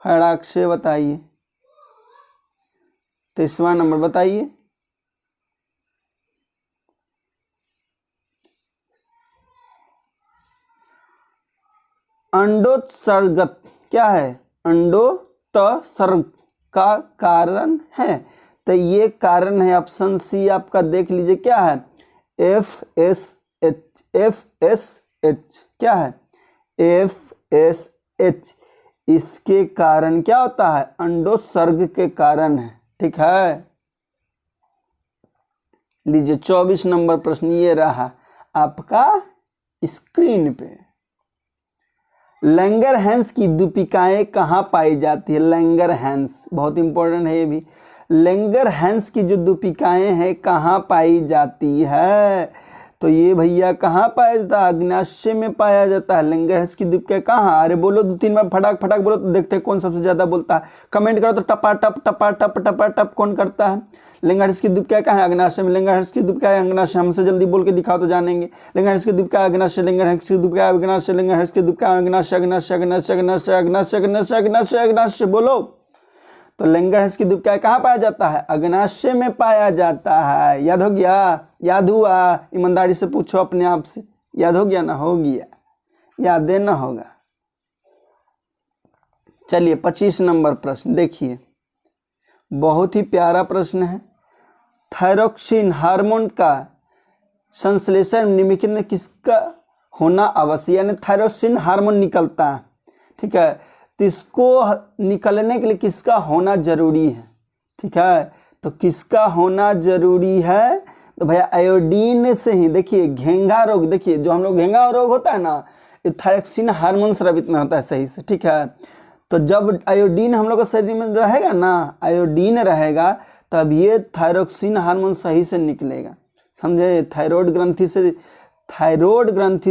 फटाक से बताइए। 23वां नंबर बताइए। अंडोत्सर्गत क्या है, अंडोत्सर्ग का कारण है, तो ये कारण है ऑप्शन सी आपका, देख लीजिए क्या है, FSH। FSH क्या है, FSH। इसके कारण क्या होता है, अंडोत्सर्ग के कारण है। ठीक है, लीजिए 24 नंबर प्रश्न ये रहा आपका स्क्रीन पे। लैंगरहैंस की दीपिकाएं कहाँ पाई जाती है, लैंगरहैंस बहुत इंपॉर्टेंट है ये भी। लैंगरहैंस की जो दीपिकाएं हैं कहाँ पाई जाती है, तो ये भैया कहाँ पाया जाता है, अग्न्याशय में पाया जाता है। लैंगरहैंस की दीपिकाएं कहाँ, अरे बोलो 2-3 बार फटाक फटाक बोलो तो देखते हैं कौन सबसे ज्यादा बोलता है। कमेंट करो तो टपा टप कौन करता है। लैंगरहैंस की दीपिकाएं कहाँ है, अग्न्याशय में। लैंगरहैंस की दीपिकाएं अग्न्याशय, हमसे जल्दी बोल के दिखाओ तो जानेंगे। लैंगरहैंस की दीपिकाएं अग्न्याशय, लैंगरहैंस की दीपिकाएं अग्न्याशय, लैंगरहैंस की दीपिकाएं अग्न्याशय, अग्न्याशय अग्न्याशय अग्न्याशय अग्न्याशय अग्न्याशय अग्न्याशय अग्न्याशय, बोलो। तो लैंगरहैंस की दीपिकाएं कहाँ पाया जाता है, अग्न्याशय में पाया जाता है। याद हो गया, याद हुआ, ईमानदारी से पूछो अपने आप से, याद हो गया ना, हो गया, याद देना होगा। चलिए 25 नंबर प्रश्न देखिए, बहुत ही प्यारा प्रश्न है। थायरोक्सिन हार्मोन का संश्लेषण निम्नलिखित में किसका होना आवश्यक, यानी थायरोक्सिन हार्मोन निकलता है, ठीक है, तो इसको निकलने के लिए किसका होना जरूरी है। ठीक है, तो किसका होना जरूरी है, तो भैया आयोडीन से ही। देखिए घेंघा रोग, देखिए जो हम लोग घेंघा रोग होता है ना, ये थायरोक्सिन हार्मोन स्रावित में होता है सही से। ठीक है, तो जब आयोडीन हम लोग के शरीर में रहेगा ना, आयोडीन रहेगा, तब ये थायरोक्सिन हार्मोन सही से निकलेगा, समझे। थायराइड ग्रंथि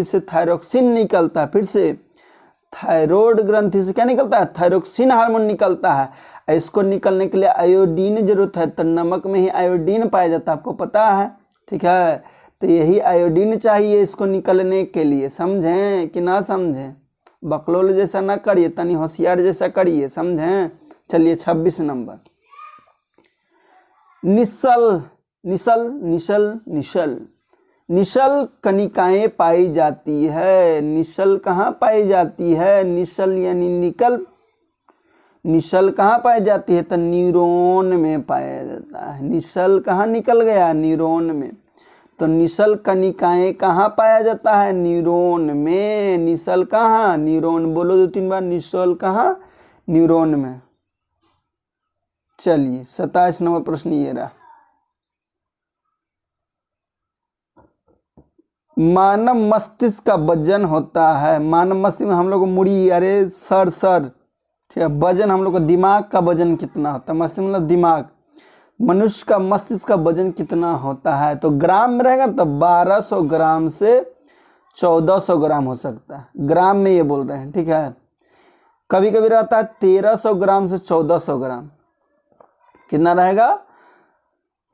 से थायरोक्सिन निकलता है, फिर से थायराइड ग्रंथि से क्या निकलता है, थायरोक्सिन हार्मोन निकलता है। इसको निकलने के लिए आयोडीन जरूरत है, तो नमक में ही आयोडीन पाया जाता है, आपको पता है। ठीक है, तो यही आयोडीन चाहिए इसको निकलने के लिए, समझें कि ना समझें। बकलोल जैसा ना करिए, तनी होशियार जैसा करिए, समझें। चलिए 26 नंबर, निशल निशल निशल निशल निशल कणिकाएं पाई जाती है। निशल कहाँ पाई जाती है, निशल यानी निकल, निशल कहाँ पाई जाती है, तो न्यूरॉन में पाया जाता है। निशल कहाँ निकल गया, न्यूरॉन में। तो निशल कणिकाएं कहाँ पाया जाता है, न्यूरॉन में। निशल कहाँ, न्यूरॉन, बोलो 2-3 बार, निशल कहाँ, न्यूरॉन में। चलिए 27 नंबर प्रश्न ये रहा, मानव मस्तिष्क का वजन होता है, मानव मस्तिष्क में हम लोग को मुड़ी, अरे सर ठीक है, वजन हम लोग का दिमाग का वजन कितना होता है, मस्तिष्क मतलब दिमाग, मनुष्य का मस्तिष्क का वजन कितना होता है, तो ग्राम में रहेगा तो 1200 ग्राम से 1400 ग्राम हो सकता है, ग्राम में ये बोल रहे हैं, ठीक है। कभी कभी रहता है 1300 ग्राम से 1400 ग्राम, कितना रहेगा,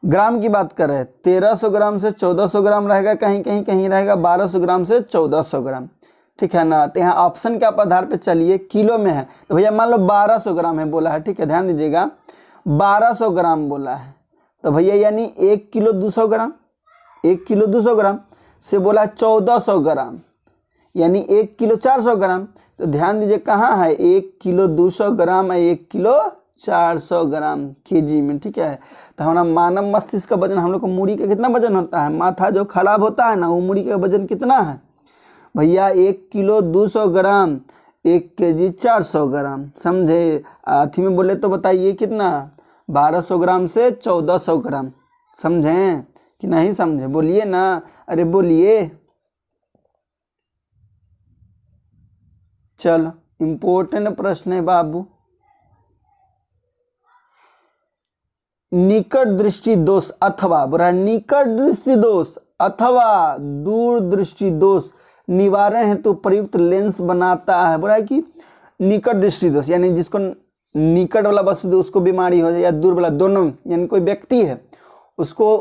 ग्राम की बात कर रहे हैं, 1300 ग्राम से 1400 ग्राम रहेगा, कहीं कहीं कहीं रहेगा 1200 ग्राम से 1400 ग्राम, ठीक है ना। तो यहाँ ऑप्शन के आप आधार पे चलिए, किलो में है तो भैया मान लो 1200 ग्राम है बोला है, ठीक है, ध्यान दीजिएगा 1200 ग्राम बोला है, तो भैया यानी 1 किलो 200 ग्राम, 1 किलो 200 ग्राम से बोला है 1400 ग्राम, यानी 1 किलो 400 ग्राम, तो ध्यान दीजिए कहाँ है, 1 किलो 200 ग्राम है 1 किलो 400 ग्राम केजी में, ठीक है। तो हमारा मानव मस्तिष्क का वजन, हम लोग को मूड़ी का कितना वजन होता है, माथा जो खराब होता है ना, वो मूड़ी का वजन कितना है भैया, 1 किलो 200 ग्राम 1 केजी 400 ग्राम, समझे। अथी में बोले तो बताइए कितना, 1200 ग्राम से 1400 ग्राम, समझें कि नहीं समझे, बोलिए ना, अरे बोलिए। चलो इम्पोर्टेंट प्रश्न है बाबू, निकट दृष्टि दोष अथवा बुरा निकट दृष्टि दोष अथवा दूर दृष्टि दोष निवारण हेतु प्रयुक्त लेंस बनाता है, बुरा कि निकट दृष्टि दोष यानी जिसको निकट वाला वस्तु उसको बीमारी हो जाए या दूर वाला, दोनों, यानी कोई व्यक्ति है उसको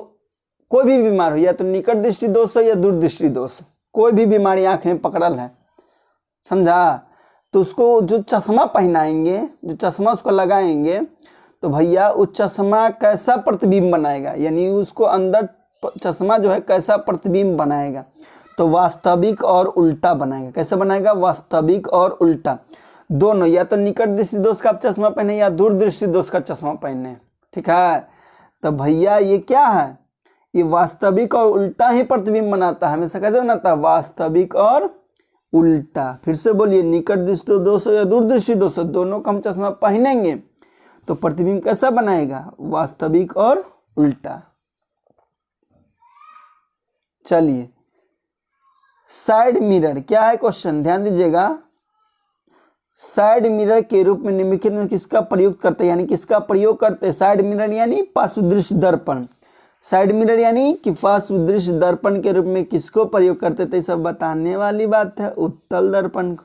कोई भी बीमार हो, या तो निकट दृष्टि दोष हो या दूर दृष्टि दोष, कोई भी बीमारी आंख में पकड़ल है, समझा। तो उसको जो चश्मा पहनाएंगे, जो चश्मा उसको लगाएंगे, तो भैया उस चश्मा कैसा प्रतिबिंब बनाएगा, यानी उसको अंदर चश्मा जो है कैसा प्रतिबिंब बनाएगा, तो वास्तविक और उल्टा बनाएगा। कैसे बनाएगा, वास्तविक और उल्टा दोनों, या तो निकट दृष्टि दोष का चश्मा पहने या दूर दृष्टि दोष का चश्मा पहने, ठीक है। तो भैया ये क्या है, ये वास्तविक और उल्टा ही प्रतिबिंब बनाता है, हमेशा कैसे बनाता है, वास्तविक और उल्टा। फिर से बोलिए, निकट दृष्टि दोष या दूर दृष्टि दोष, दोनों का हम चश्मा पहनेंगे तो प्रतिबिंब कैसा बनाएगा, वास्तविक और उल्टा। चलिए साइड मिरर क्या है क्वेश्चन, ध्यान दीजिएगा, साइड मिरर के रूप में निम्नलिखित में किसका प्रयोग करते हैं, यानी किसका प्रयोग करते हैं, साइड मिरर यानी पार्श्वदृश्य दर्पण, साइड मिरर यानी कि पार्श्वदृश्य दर्पण के रूप में किसको प्रयोग करते थे, सब बताने वाली बात है, उत्तल दर्पण को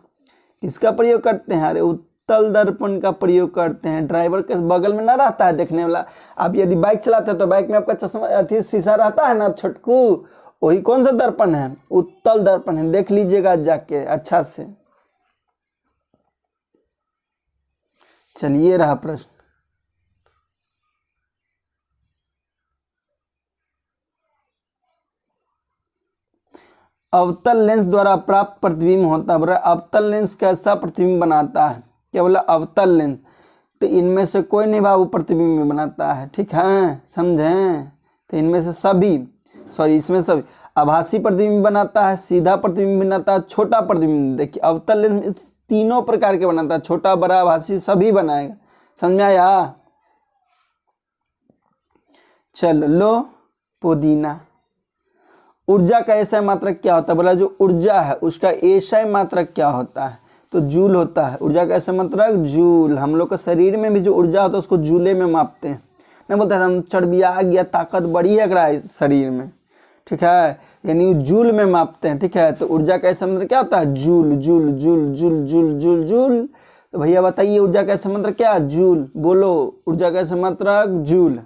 किसका प्रयोग करते हैं, अरे उत्तल दर्पण का प्रयोग करते हैं। ड्राइवर के बगल में ना रहता है देखने वाला, आप यदि बाइक चलाते हैं तो बाइक में आपका चश्मा अथी शीशा रहता है ना छोटकू, वही कौन सा दर्पण है, उत्तल दर्पण है, देख लीजिएगा जाके अच्छा से। चलिए रहा प्रश्न, अवतल लेंस द्वारा प्राप्त प्रतिबिंब होता है, अवतल लेंस कैसा प्रतिबिंब बनाता है, क्या बोला, अवतल लेंस, तो इनमें से कोई नहीं बाबू प्रतिबिंब बनाता है, ठीक है, समझें। तो इनमें से सभी, सॉरी इसमें सभी, आभासी प्रतिबिंब बनाता है, सीधा प्रतिबिंब बनाता है, छोटा प्रतिबिंब, देखिए अवतल लेंस तीनों प्रकार के बनाता है, छोटा बड़ा आभासी सभी बनाएगा, समझ आया। चलो लो पुदीना, ऊर्जा का एसआई मात्रक क्या होता है, बोला जो ऊर्जा है उसका एसआई मात्रक क्या होता है, तो जूल होता है, ऊर्जा का एसआई मात्रक जूल। हम लोग का शरीर में भी जो ऊर्जा होता है उसको जूले में मापते हैं, नहीं बोलते हैं हम चर्बिया आ गया, ताकत बढ़ी है शरीर में, ठीक है, यानी जूल में मापते हैं, ठीक है। तो ऊर्जा का एसआई मात्रक क्या होता है, joule joule joule joule joule joule joule. तो भैया बताइए ऊर्जा का एसआई मात्रक क्या, जूल, बोलो ऊर्जा का एसआई मात्रक जूल।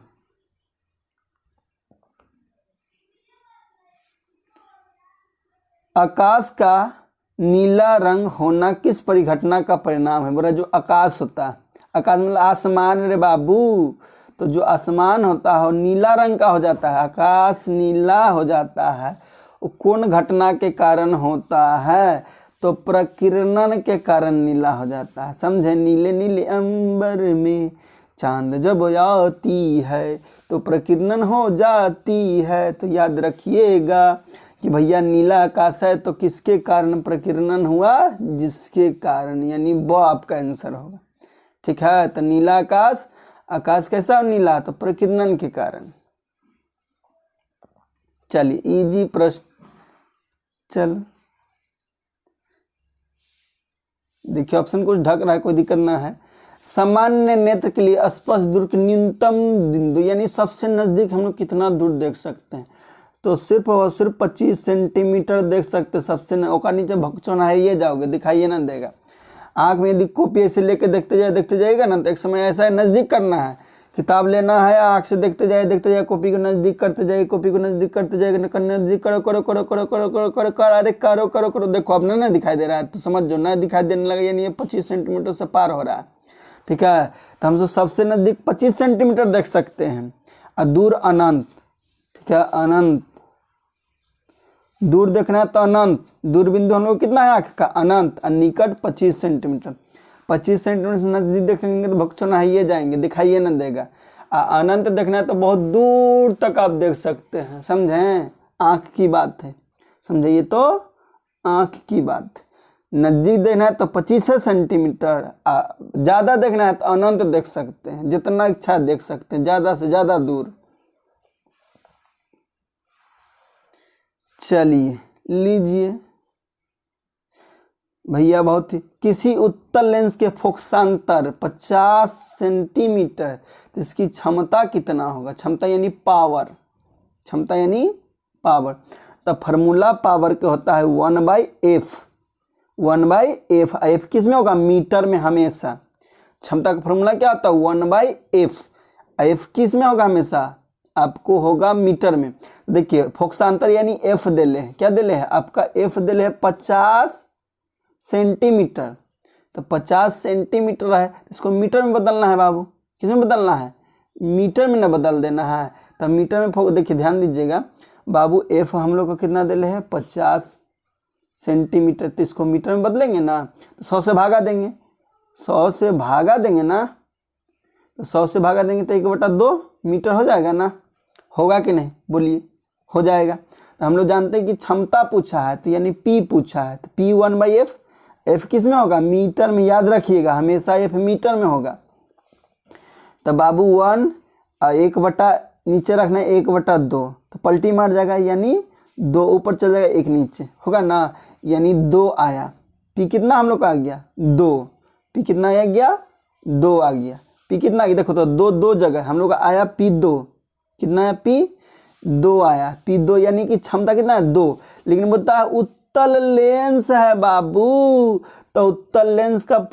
आकाश का नीला रंग होना किस परिघटना का परिणाम है, बोला जो आकाश होता है, आकाश मतलब आसमान रे बाबू, तो जो आसमान होता है नीला रंग का हो जाता है, आकाश नीला हो जाता है, वो कौन घटना के कारण होता है, तो प्रकीर्णन के कारण नीला हो जाता है, समझे। नीले नीले अंबर में चांद जब आती है तो प्रकीर्णन हो जाती है, तो याद रखिएगा कि भैया नीला आकाश है तो किसके कारण प्रकीर्णन हुआ, जिसके कारण, यानी वो आपका आंसर होगा, ठीक है। तो नीला आकाश, आकाश कैसा नीला, तो प्रकीर्णन के कारण। चलिए इजी प्रश्न, चल देखिए ऑप्शन कुछ ढक रहा है, कोई दिक्कत ना है। सामान्य नेत्र के लिए स्पष्ट दूर की न्यूनतम बिंदु यानी सबसे नजदीक हम लोग कितना दूर देख सकते हैं, तो सिर्फ और सिर्फ 25 सेंटीमीटर देख सकते हैं सबसे ओका नीचे भगचोनाइए जाओगे, दिखाइए ना देगा। आँख में यदि कॉपी ऐसे लेके देखते जाएगा ना तो एक समय ऐसा है नज़दीक करना है, किताब लेना है आँख से देखते जाए कॉपी को नज़दीक करते जाइए, कॉपी को नज़दीक करते जाइए, नज़दीक करो करो करो करो करो करो करो करो अरे करो करो करो देखो अब ना दिखाई दे रहा है तो समझ जो ना दिखाई देने लगा यानी ये 25 सेंटीमीटर से पार हो रहा है। ठीक है, तो हम सबसे नज़दीक 25 सेंटीमीटर देख सकते हैं और दूर अनंत। ठीक है, अनंत दूर देखना है तो अनंत, दूर बिंदु हम लोग कितना है आँख का अनंत, और निकट 25 सेंटीमीटर। 25 सेंटीमीटर से नजदीक देखेंगे तो भगचोनाइए जाएंगे, दिखाइए ना देगा। अनंत देखना है तो बहुत दूर तक आप देख सकते हैं, समझें, आँख की बात है, समझिए तो आँख की बात। नजदीक देखना है तो 25 सेंटीमीटर, ज़्यादा देखना है तो अनंत देख सकते हैं, जितना इच्छा देख सकते हैं, ज़्यादा से ज़्यादा दूर। चलिए लीजिए भैया, बहुत ही किसी उत्तल लेंस के फोकसांतर 50 सेंटीमीटर तो इसकी क्षमता कितना होगा, क्षमता यानी पावर, क्षमता यानी पावर। तो फार्मूला पावर का होता है 1/f, 1/f। f किस में होगा, मीटर में हमेशा। क्षमता का फार्मूला क्या होता है 1/f, f किस में होगा हमेशा, आपको होगा मीटर में। देखिए फोकसांतर यानी f दे ले, क्या दे ले है आपका f दे ले है 50 सेंटीमीटर, तो 50 सेंटीमीटर है, इसको मीटर में बदलना है बाबू, किस में बदलना है, मीटर में ना बदल देना है। तो मीटर में देखिए ध्यान दीजिएगा बाबू, f हम लोग को कितना दे ले है 50 सेंटीमीटर, तो इसको मीटर में बदलेंगे ना तो 100 से भागा देंगे, 100 से भागा देंगे ना, तो 100 से भागा देंगे तो 1/2 मीटर हो जाएगा ना, होगा कि नहीं बोलिए, हो जाएगा। तो हम लोग जानते हैं कि क्षमता पूछा है तो यानी P पूछा है, तो P 1/f, f किस में होगा, मीटर में, याद रखिएगा हमेशा f मीटर में होगा। तो बाबू 1 1 बटा नीचे रखना है 1/2, तो पलटी मार जाएगा यानी 2 ऊपर चल जाएगा 1 नीचे होगा ना, यानी 2 आया। P कितना हम लोग का आ गया 2, P कितना आ गया 2 आ गया, P कितना आ गया देखो तो 2 जगह हम लोग का आया P2, कितना है P2 आया, P2 यानी कि क्षमता कितना है 2। लेकिन बोलता है उत्तल लेंस है बाबू, तो उत्तल लेंस का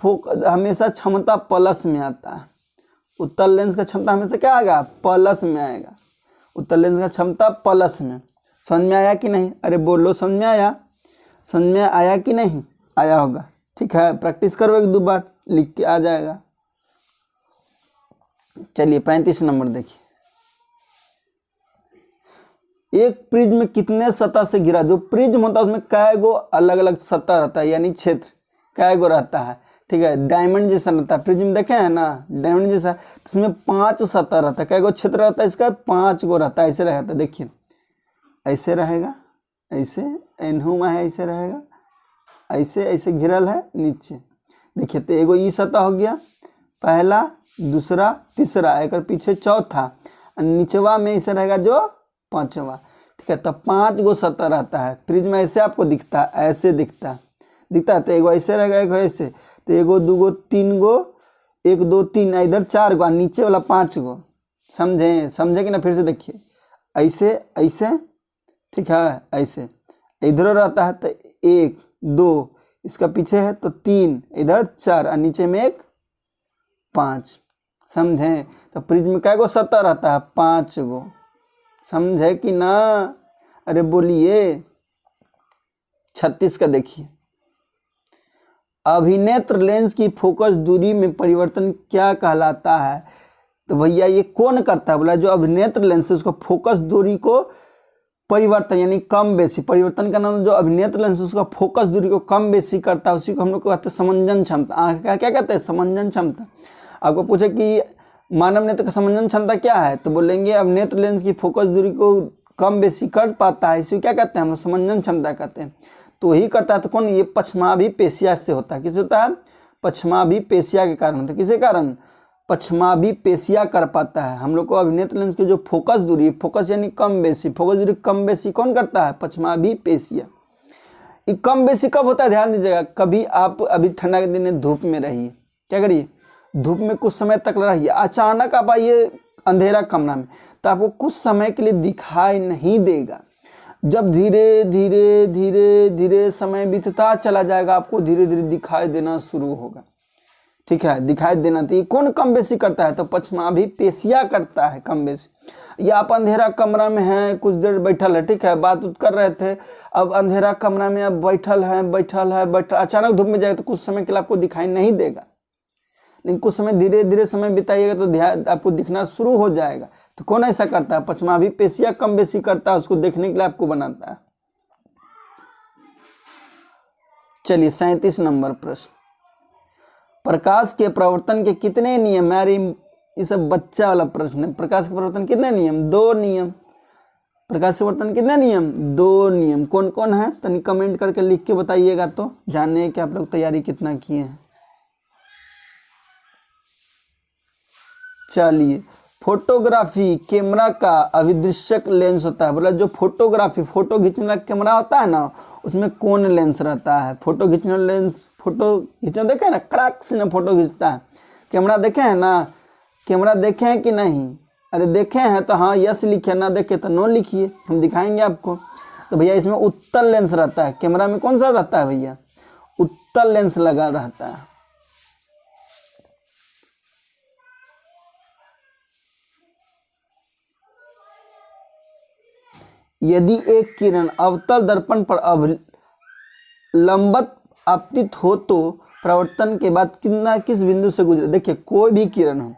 हमेशा क्षमता प्लस में आता है, उत्तल लेंस का क्षमता हमेशा क्या आएगा प्लस में आएगा, उत्तल लेंस का क्षमता प्लस में। समझ में आया कि नहीं, अरे बोलो समझ में आया, समझ में आया कि नहीं आया होगा। ठीक है, प्रैक्टिस करो 1-2 बार, लिख के आ जाएगा। चलिए 35 नंबर देखिए, एक प्रिज्म कितने सतह से घिरा, जो प्रिज्म होता है उसमें कै गो अलग अलग सतह रहता है यानी क्षेत्र कै गो रहता है। ठीक है, डायमंड जैसा रहता है, प्रिज्म देखे हैं ना डायमंड जैसा, इसमें 5 सतह रहता है, कै गो क्षेत्र रहता है इसका 5 गो रहता है, ऐसे रहता है, देखिए ऐसे रहेगा, ऐसे एनहुमा है, ऐसे रहेगा, ऐसे ऐसे घिरल है नीचे, देखिए तो एगो ई सतह हो गया पहला, दूसरा, तीसरा, एक पीछे चौथा, नीचवा में ऐसे रहेगा जो 5वां। ठीक है, तो 5 गो सतह रहता है, प्रिज्म ऐसे आपको दिखता है, ऐसे दिखता है, तो एगो ऐसे रहेगा, एगो ऐसे, तो एगो 2 गो 3 गो, 1 2 3, इधर 4 गो, नीचे वाला 5 गो, समझे कि ना, फिर से देखिए ऐसे ऐसे, ठीक है ऐसे, इधर रहता है तो 1 2, इसका पीछे है तो 3, इधर 4 और नीचे में 1 5, समझे। तो प्रिज्म कै गो सतह रहता है 5 गो, समझे कि ना, अरे बोलिए। 36 का देखिए, अभिनेत्र लेंस की फोकस दूरी में परिवर्तन क्या कहलाता है, तो भैया ये कौन करता है, बोला जो अभिनेत्र लेंस है उसको फोकस दूरी को परिवर्तन यानी कम बेसी, परिवर्तन का नाम जो अभिनेत्र लेंस है उसका फोकस दूरी को कम बेसी करता है, उसी को हम लोग कहते हैं समंजन क्षमता। आँख का क्या कहते हैं समंजन क्षमता। आपको पूछे कि मानव नेत्र का समंजन क्षमता क्या है, तो बोलेंगे अब नेत्र लेंस की फोकस दूरी को कम बेसी कर पाता है, इसी क्या कहते हैं हम लोग समंजन क्षमता कहते हैं। तो वही करता है तो कौन, ये पश्चमाभि पेशिया से होता है, किससे होता है पश्चमाभि पेशिया के कारण होता है, किसके कारण पश्चमाभि पेशिया कर पाता है। हम लोग को अभिनेत्र लेंस की जो फोकस दूरी, फोकस यानी कम बेसी, फोकस दूरी कम बेसी कौन करता है पश्चमाभि पेशिया। ये कम बेसी कब होता है, ध्यान दीजिएगा। कभी आप अभी ठंडा के दिन में धूप में रहिए, क्या करिए, धूप में कुछ समय तक रहिए, अचानक आप आइए अंधेरा कमरा में, तो आपको कुछ समय के लिए दिखाई नहीं देगा। जब धीरे धीरे धीरे धीरे समय बीतता चला जाएगा, आपको धीरे धीरे दिखाई देना शुरू होगा, ठीक है, दिखाई देना। तो ये कौन कम बेसी करता है, तो पश्चमाभिपेशिया करता है कम बेसी। या आप अंधेरा कमरा में हैं, कुछ देर बैठल है, ठीक है, बात उत कर रहे थे, अब अंधेरा कमरा में अब बैठल है, अचानक धूप में जाए तो कुछ समय के लिए आपको दिखाई नहीं देगा, लेकिन कुछ समय धीरे धीरे समय बिताइएगा तो ध्यान आपको दिखना शुरू हो जाएगा। तो कौन ऐसा करता है, पश्चमाभिपेशिया कम बेसी करता है, उसको देखने के लिए आपको बनाता है। चलिए 37 नंबर प्रश्न, प्रकाश के प्रवर्तन के कितने नियम, यार ये सब बच्चा वाला प्रश्न है। प्रकाश के प्रवर्तन कितने नियम, 2 नियम। प्रकाश के प्रवर्तन कितने नियम, 2 नियम। कौन कौन है, तनी कमेंट करके लिख के बताइएगा, तो जानने कि आप लोग तैयारी कितना किए हैं। चलिए, फोटोग्राफी कैमरा का अभिदृश्यक लेंस होता है, बोला जो फोटोग्राफी फोटो खींचने वाला कैमरा होता है ना, उसमें कौन लेंस रहता है, फोटो खींचने वाला लेंस। फोटो खींचने देखे ना, कड़ाक से ना फोटो खींचता है। कैमरा देखे हैं ना, कैमरा देखे हैं कि नहीं, अरे देखे हैं तो हाँ यस लिखिए, ना देखे तो नो लिखिए, हम दिखाएंगे आपको। तो भैया इसमें उत्तल लेंस रहता है, कैमरा में कौन सा रहता है भैया, उत्तल लेंस लगा रहता है। यदि एक किरण अवतल दर्पण पर लंबवत आपतित हो तो प्रवर्तन के बाद किस बिंदु से गुजरे। देखिए कोई भी किरण हो,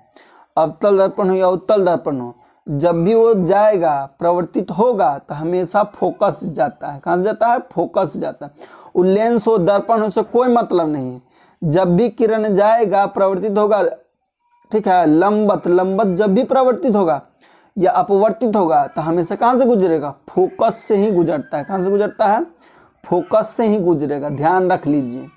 अवतल दर्पण हो या उत्तल दर्पण हो, जब भी वो जाएगा प्रवर्तित होगा तो हमेशा फोकस जाता है। कहाँ से जाता है, फोकस जाता है। वो लेंस हो दर्पण हो, उससे कोई मतलब नहीं है। जब भी किरण जाएगा प्रवर्तित होगा, ठीक है, लंबवत जब भी प्रवर्तित होगा या अपवर्तित होगा तो हमेशा कहाँ से गुजरेगा, फोकस से ही गुजरता है। कहाँ से गुजरता है, फोकस से ही गुजरेगा, ध्यान रख लीजिए।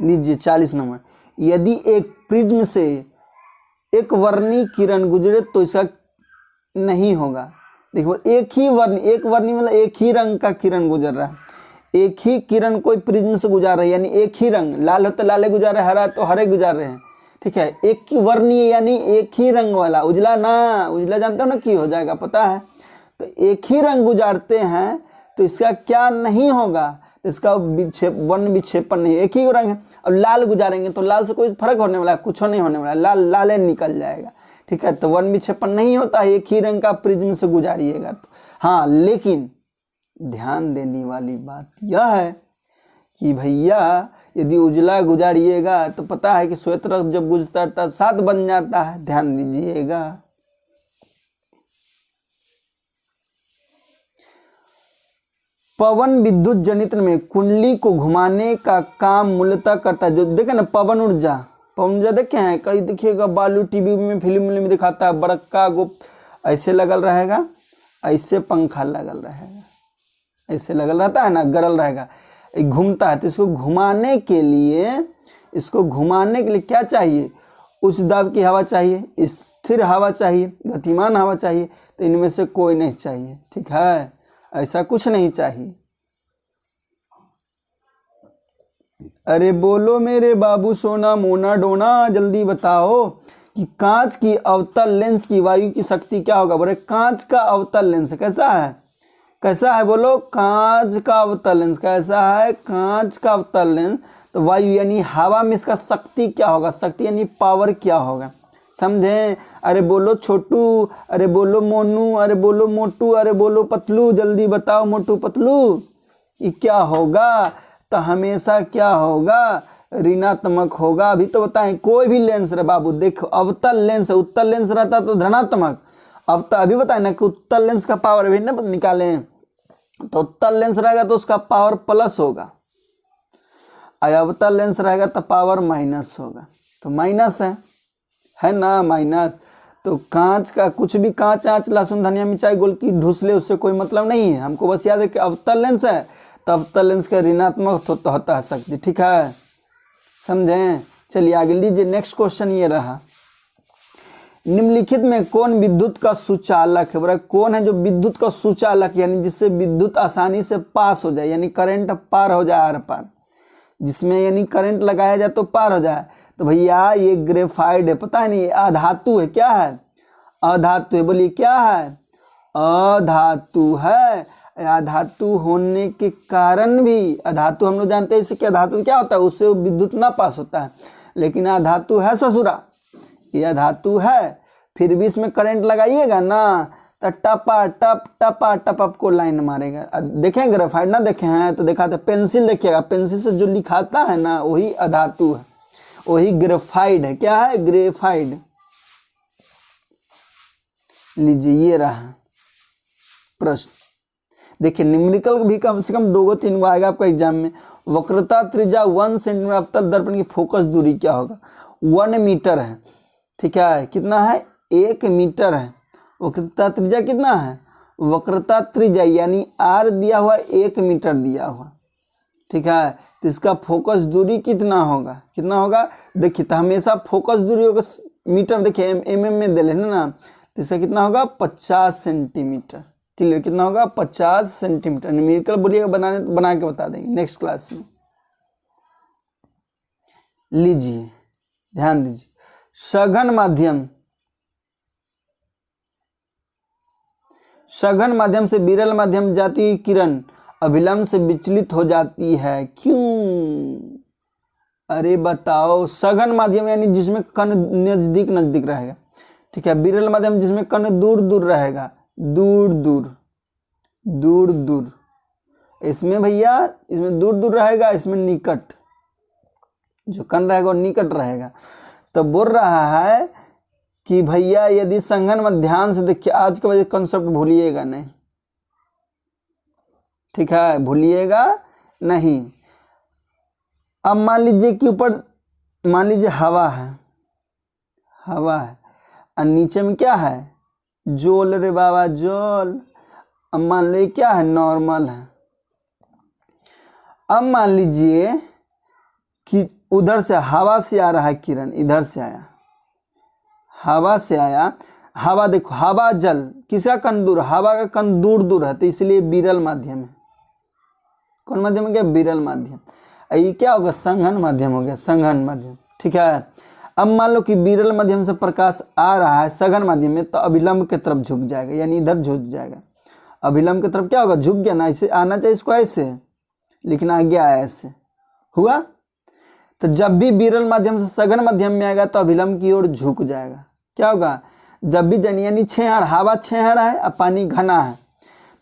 लीजिए 40 नंबर, यदि एक प्रिज्म से एक वर्णी किरण गुजरे तो इसका नहीं होगा। देखो एक वर्णी मतलब एक ही रंग का किरण गुजर रहा है, एक ही किरण कोई प्रिज्म से गुजार रहा है, यानी एक ही रंग, लाल हो तो लाले गुजार रहे, हरा तो हरे गुजार रहे हैं, ठीक है। एक ही वर्णीय यानी एक ही रंग वाला, उजला ना, उजला जानते हो ना की हो जाएगा, पता है। तो एक ही रंग गुजारते हैं तो इसका क्या नहीं होगा, इसका वर्ण विक्षेपण नहीं, एक ही रंग है। अब लाल गुजारेंगे तो लाल से कोई फर्क होने वाला है, कुछ नहीं होने वाला, लाल लाले निकल जाएगा, ठीक है। तो वर्ण विक्षेपण नहीं होता है, एक ही रंग का प्रिज्म से गुजारिएगा तो। हाँ, लेकिन ध्यान देने वाली बात यह है कि भैया यदि उजला गुजारिएगा तो पता है कि श्वेत रंग जब गुजरता है 7 बन जाता है, ध्यान दीजिएगा। पवन विद्युत जनित्र में कुंडली को घुमाने का काम मूलतः करता है, जो देखे ना पवन ऊर्जा देखे हैं कहीं, देखिएगा बालू टीवी में फिल्म में दिखाता है, बड़का गो ऐसे लगल रहेगा, ऐसे पंखा लगल रहेगा, ऐसे लगल रहता है ना, गरल रहेगा, घूमता है। तो इसको घुमाने के लिए क्या चाहिए, उच्च दाब की हवा चाहिए, स्थिर हवा चाहिए, गतिमान हवा चाहिए। तो इनमें से कोई नहीं चाहिए, ठीक है, ऐसा कुछ नहीं चाहिए। अरे बोलो मेरे बाबू सोना मोना डोना, जल्दी बताओ कि कांच की अवतल लेंस की वायु की शक्ति क्या होगा। बोले कांच का अवतल लेंस कैसा है, कैसा है, बोलो कांच का अवतल लेंस कैसा है, कांच का अवतल लेंस। तो वायु यानी हवा में इसका शक्ति क्या होगा, शक्ति यानी पावर क्या होगा, समझे। अरे बोलो छोटू, अरे बोलो मोनू, अरे बोलो मोटू, अरे बोलो पतलू, जल्दी बताओ मोटू पतलू, ये क्या होगा। तो हमेशा क्या होगा, ऋणात्मक होगा। अभी तो बताएं कोई भी लेंस रहे बाबू, देखो अवतल लेंस, उत्तल लेंस रहता तो धनात्मक। अब तो अभी बताए ना कि उत्तल लेंस का पावर अभी ना निकालें, तो उत्तल लेंस रहेगा तो उसका पावर प्लस होगा, अवतल लेंस रहेगा तो पावर माइनस होगा। तो माइनस है ना, माइनस। तो कांच का कुछ भी, कांच आंच लहसुन धनिया मिर्चाई गोल की ढूसले, उससे कोई मतलब नहीं है। हमको बस याद है कि अवतल लेंस है तो अवतल लेंस का ऋणात्मक होता है शक्ति, ठीक है, समझें। चलिए आगे लीजिए, नेक्स्ट क्वेश्चन ये रहा, निम्नलिखित में कौन विद्युत का सुचालक है? बोला कौन है जो विद्युत का सुचालक, यानी जिससे विद्युत आसानी से पास हो जाए, यानी करंट पार हो जाए आर पार, जिसमें यानी करंट लगाया जाए तो पार हो जाए। तो भैया ये ग्रेफाइट है। पता है नहीं, ये अधातु है। क्या है? अधातु है। बोलिए क्या है? अधातु है। अधातु होने के कारण भी, अधातु हम लोग जानते हैं इससे क्या, अधातु क्या होता है, उससे विद्युत ना पास होता है, लेकिन अधातु है ससुरा, यह धातु है, फिर भी इसमें करंट लगाइएगा ना तो टपा टप टपा टप आपको लाइन मारेगा। देखें ग्रेफाइट ना देखे हैं तो देखा था, पेंसिल देखिएगा, पेंसिल से जो लिखाता है ना वही अधातु है, वही ग्रेफाइट है। क्या है? ग्रेफाइट। लीजिए ये रहा प्रश्न। देखिए निम्नलिखित भी कम से कम 2-3 आएगा आपका एग्जाम में। वक्रता त्रिज्या 1 सेंटीमीटर अवतल दर्पण की फोकस दूरी क्या होगा? 1 मीटर है। ठीक है, कितना है? 1 मीटर है। वक्रता त्रिज्या कितना है? वक्रता त्रिज्या यानी आर दिया हुआ 1 मीटर दिया हुआ। ठीक है, तो इसका फोकस दूरी कितना होगा? कितना होगा? देखिए तो हमेशा फोकस दूरी होगा मीटर, देखिए एम में दे लेना ना, तो इसका कितना होगा? 50 सेंटीमीटर। क्लियर? कितना होगा? 50 सेंटीमीटर। न्यूमेरिकल बोलिएगा, बना के बता देंगे नेक्स्ट क्लास में। लीजिए ध्यान दीजिए, सघन माध्यम से विरल माध्यम जाती हुई किरण अभिलंब से विचलित हो जाती है, क्यों? अरे बताओ, सघन माध्यम यानी जिसमें कण नजदीक नजदीक रहेगा। ठीक है, विरल माध्यम जिसमें कण दूर दूर रहेगा, दूर दूर। इसमें भैया, इसमें दूर दूर रहेगा, इसमें निकट, जो कण रहेगा वो निकट रहेगा। तो बोल रहा है कि भैया यदि संघन में ध्यान से देखिए, आज के वजह कॉन्सेप्ट भूलिएगा नहीं। ठीक है, भूलिएगा नहीं। अब मान लीजिए कि ऊपर मान लीजिए हवा है और नीचे में क्या है? जोल। रे बाबा जोल। अब मान लीजिए क्या है? नॉर्मल है। अब मान लीजिए कि उधर से हवा से आ रहा है किरण, इधर से आया, हवा से आया। हवा देखो, हवा जल किसका कण दूर? हवा का कण दूर दूर है, तो इसलिए विरल माध्यम है। कौन माध्यम हो गया? विरल माध्यम। ये क्या होगा? संघन माध्यम हो गया, संघन माध्यम। ठीक है, अब मान लो कि विरल माध्यम से प्रकाश आ रहा है सघन माध्यम में, तो अभिलंब की तरफ झुक जाएगा, यानी इधर झुक जाएगा। अभिलंब की तरफ क्या होगा? झुक गया ना, ऐसे आना चाहिए इसको ऐसे, लेकिन आ गया ऐसे, हुआ। तो जब भी विरल माध्यम से सघन माध्यम में आएगा तो अभिलंब की ओर झुक जाएगा। क्या होगा? जब भी यानी छेहड़, हवा छेहड़ है और पानी घना है,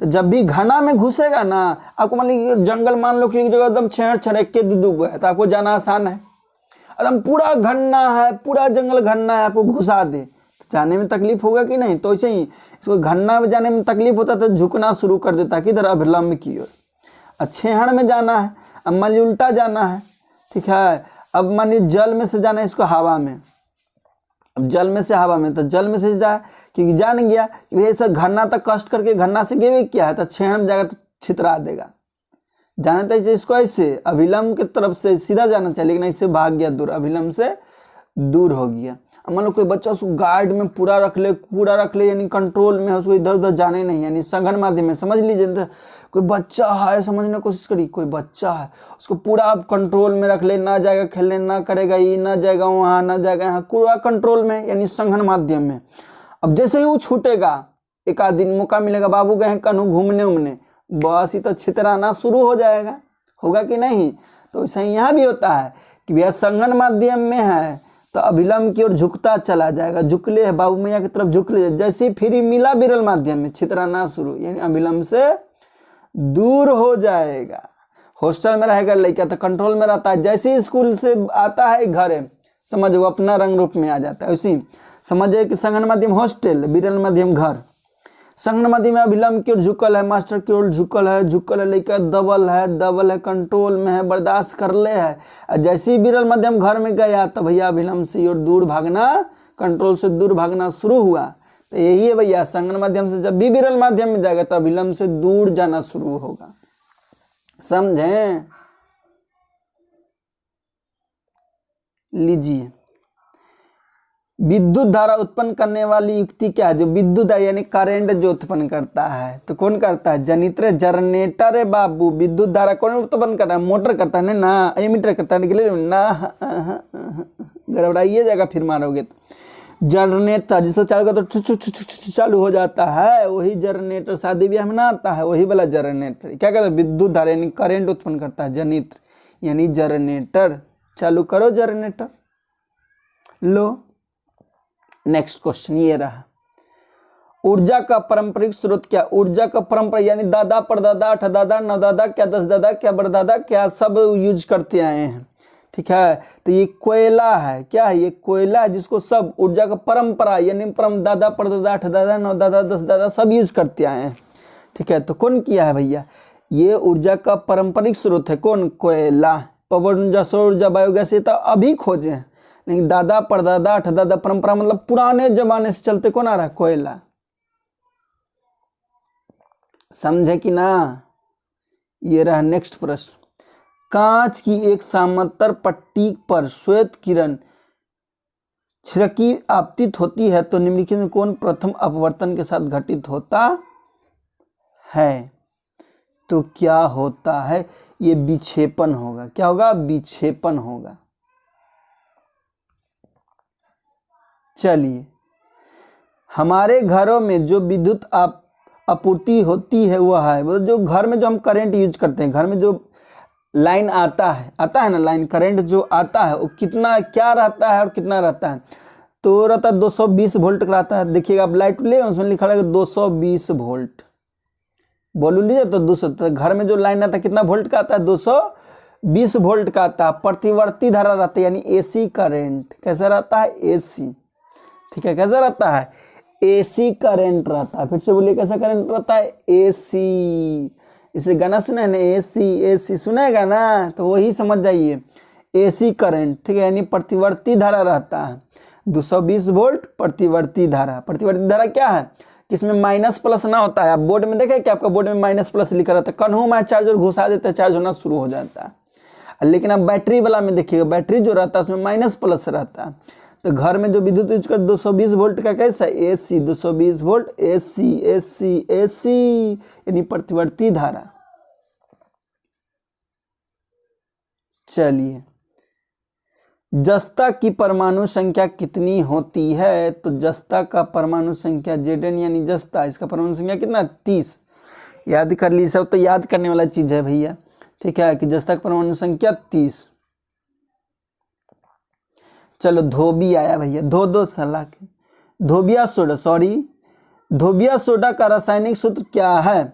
तो जब भी घना में घुसेगा ना, आपको मान लीजिए जंगल, मान लो कि एक जगह एकदम छेहड़ छड़क के दुदुक है, तो आपको जाना आसान है। एकदम पूरा घना है, पूरा जंगल घना है, आपको घुसा दे तो जाने में तकलीफ होगा कि नहीं? तो ऐसे ही इसको घना में जाने में तकलीफ होता तो झुकना शुरू कर देता, किधर? अभिलंब की ओर। छेहड़ में जाना है, अब मान लीजिए उल्टा जाना है। ठीक है, अब मान लीजिए जल में से जाना है इसको हवा में, अब जल में से हवा में, तो जल में से जाए, क्योंकि जान गया कि भाई ऐसा घन्ना तक कष्ट करके घन्ना से गे क्या है, तो छेहड़ में जाएगा तो छितरा देगा। जाना था इसको ऐसे अभिलंब की तरफ से सीधा जाना चाहिए, लेकिन ऐसे भाग गया दूर, अभिलंब से दूर हो गया। मान लो कोई बच्चा उसको गाइड में पूरा रख ले, यानी कंट्रोल में है, उसको इधर उधर जाने नहीं, यानी सघन माध्यम में। समझ लीजिए कोई बच्चा है, समझने की कोशिश करिए, कोई बच्चा है, उसको पूरा आप कंट्रोल में रख ले, ना जाएगा खेलने, ना करेगा ये, ना जाएगा वहाँ, ना जाएगा यहाँ, पूरा कंट्रोल में, यानी सघन माध्यम में। अब जैसे ही वो छूटेगा, एक आध दिन मौका मिलेगा, बाबू गए कहीं घूमने उमने, बस ही तो छितराना शुरू हो जाएगा, होगा कि नहीं? तो ऐसा ही यहाँ भी होता है कि भैया सघन माध्यम में है तो अभिलंब की ओर झुकता चला जाएगा, झुकले है बाबू मैया की तरफ झुकले, जैसे ही फिर मिला विरल माध्यम में छितराना शुरू, यानी अभिलंब से दूर हो जाएगा। हॉस्टल में रहेगा लड़का तो कंट्रोल में रहता है, जैसे ही स्कूल से आता है घर है, समझो अपना रंग रूप में आ जाता है। उसी समझे कि सघन माध्यम हॉस्टल, विरल माध्यम घर। सघन माध्यम में अभिलंब की ओर झुकल है, मास्टर की ओर झुकल है, लड़का दबल है, कंट्रोल में है, बर्दाश्त कर ले है। जैसे ही विरल माध्यम घर में गया तो भैया अभिलंब से और दूर भागना, कंट्रोल से दूर भागना शुरू हुआ। तो यही है भैया, सघन माध्यम से जब भी विरल माध्यम में जाएगा तो अभिलंब से दूर जाना शुरू होगा। समझे? लीजिए विद्युत धारा उत्पन्न करने वाली युक्ति क्या है? जो विद्युत धारा यानी करंट जो उत्पन्न करता है, तो कौन करता है? जनित्र, जनरेटर है बाबू। विद्युत धारा कौन उत्पन्न करता है? मोटर करता है ना, एमीटर करता है ना। गड़बड़ाइए जाएगा फिर मारोगे तो। जनरेटर जिसको चालू कर तो चालू हो जाता है, वही जनरेटर शादी ब्याह में ना आता है, वही वाला जनरेटर। क्या कहता है? विद्युत धारा यानी करंट उत्पन्न करता है। जनित्र यानी जनरेटर। चालू करो जनरेटर। लो नेक्स्ट क्वेश्चन ये रहा, ऊर्जा का पारंपरिक स्रोत क्या? ऊर्जा का परंपरा यानी दादा, परदादा, ठदादा, नवदादा, क्या दस दादा, क्या बड़दादा, क्या सब यूज करते आए हैं। ठीक है, तो ये कोयला है। क्या है? ये कोयला है जिसको सब ऊर्जा का परंपरा यानी परम दादा, परदादा, ठदादा, नवदादा, दस दादा सब यूज करते आए हैं। ठीक है, तो कौन किया है भैया? ये ऊर्जा का पारंपरिक स्रोत है। कौन? कोयला। पवन ऊर्जा, सौर ऊर्जा, बायोगैस ये तो अभी खोजे हैं, लेकिन दादा, परदादा, ठदादा परंपरा मतलब पुराने जमाने से चलते कौन आ रहा है? कोयला। समझे कि ना? ये रहा नेक्स्ट प्रश्न, कांच की एक समांतर पट्टी पर श्वेत किरण छिड़की आपतित होती है तो निम्नलिखित में कौन प्रथम अपवर्तन के साथ घटित होता है? तो क्या होता है? ये विक्षेपण होगा। क्या होगा? विक्षेपण होगा। चलिए, हमारे घरों में जो विद्युत आपूर्ति होती है वह है, मतलब जो घर में जो हम करंट यूज करते हैं, घर में जो लाइन आता है ना, लाइन करंट जो आता है वो कितना क्या रहता है और कितना रहता है? तो रहता है 220 वोल्ट का रहता है। देखिएगा आप लाइट लेगा उसमें लिखा रहेगा 220 वोल्ट। बोलू लीजिए तो 200, तो घर में जो लाइन आता है कितना वोल्ट का आता है? 220 वोल्ट का आता है। प्रतिवर्ती धारा रहता है यानी एसी करंट। कैसा रहता है? एसी। ठीक है, कैसा रहता है? एसी करंट रहता है। फिर से बोलिए, कैसा करंट रहता है? एसी। इसे गाना सुना है ना, एसी एसी सुनेगा ना, तो वही समझ जाइए, एसी करंट। ठीक है, यानी प्रतिवर्ती धारा रहता है। 220 वोल्ट प्रतिवर्ती धारा। प्रतिवर्ती धारा क्या है? किसमें माइनस प्लस ना होता है। आप बोर्ड में देखें कि आपका बोर्ड में माइनस प्लस लिखा रहता है, कन्हू में चार्जर घुसा देते हैं, चार्ज होना शुरू हो जाता है। लेकिन आप बैटरी वाला में देखिएगा, बैटरी जो रहता है उसमें माइनस प्लस रहता है। तो घर में जो विद्युत यूज कर 220 वोल्ट का कैसा? AC. 220 volt AC. AC AC यानी प्रतिवर्ती धारा। चलिए, जस्ता की परमाणु संख्या कितनी होती है? तो जस्ता का परमाणु संख्या Zn यानी जस्ता, इसका परमाणु संख्या कितना? 30। याद कर ली, सब तो याद करने वाला चीज है भैया। ठीक है, कि जस्ता का परमाणु संख्या 30। चलो, धोबी आया भैया, दो सलाह के धोबिया सोडा, धोबिया सोडा का रासायनिक सूत्र क्या है?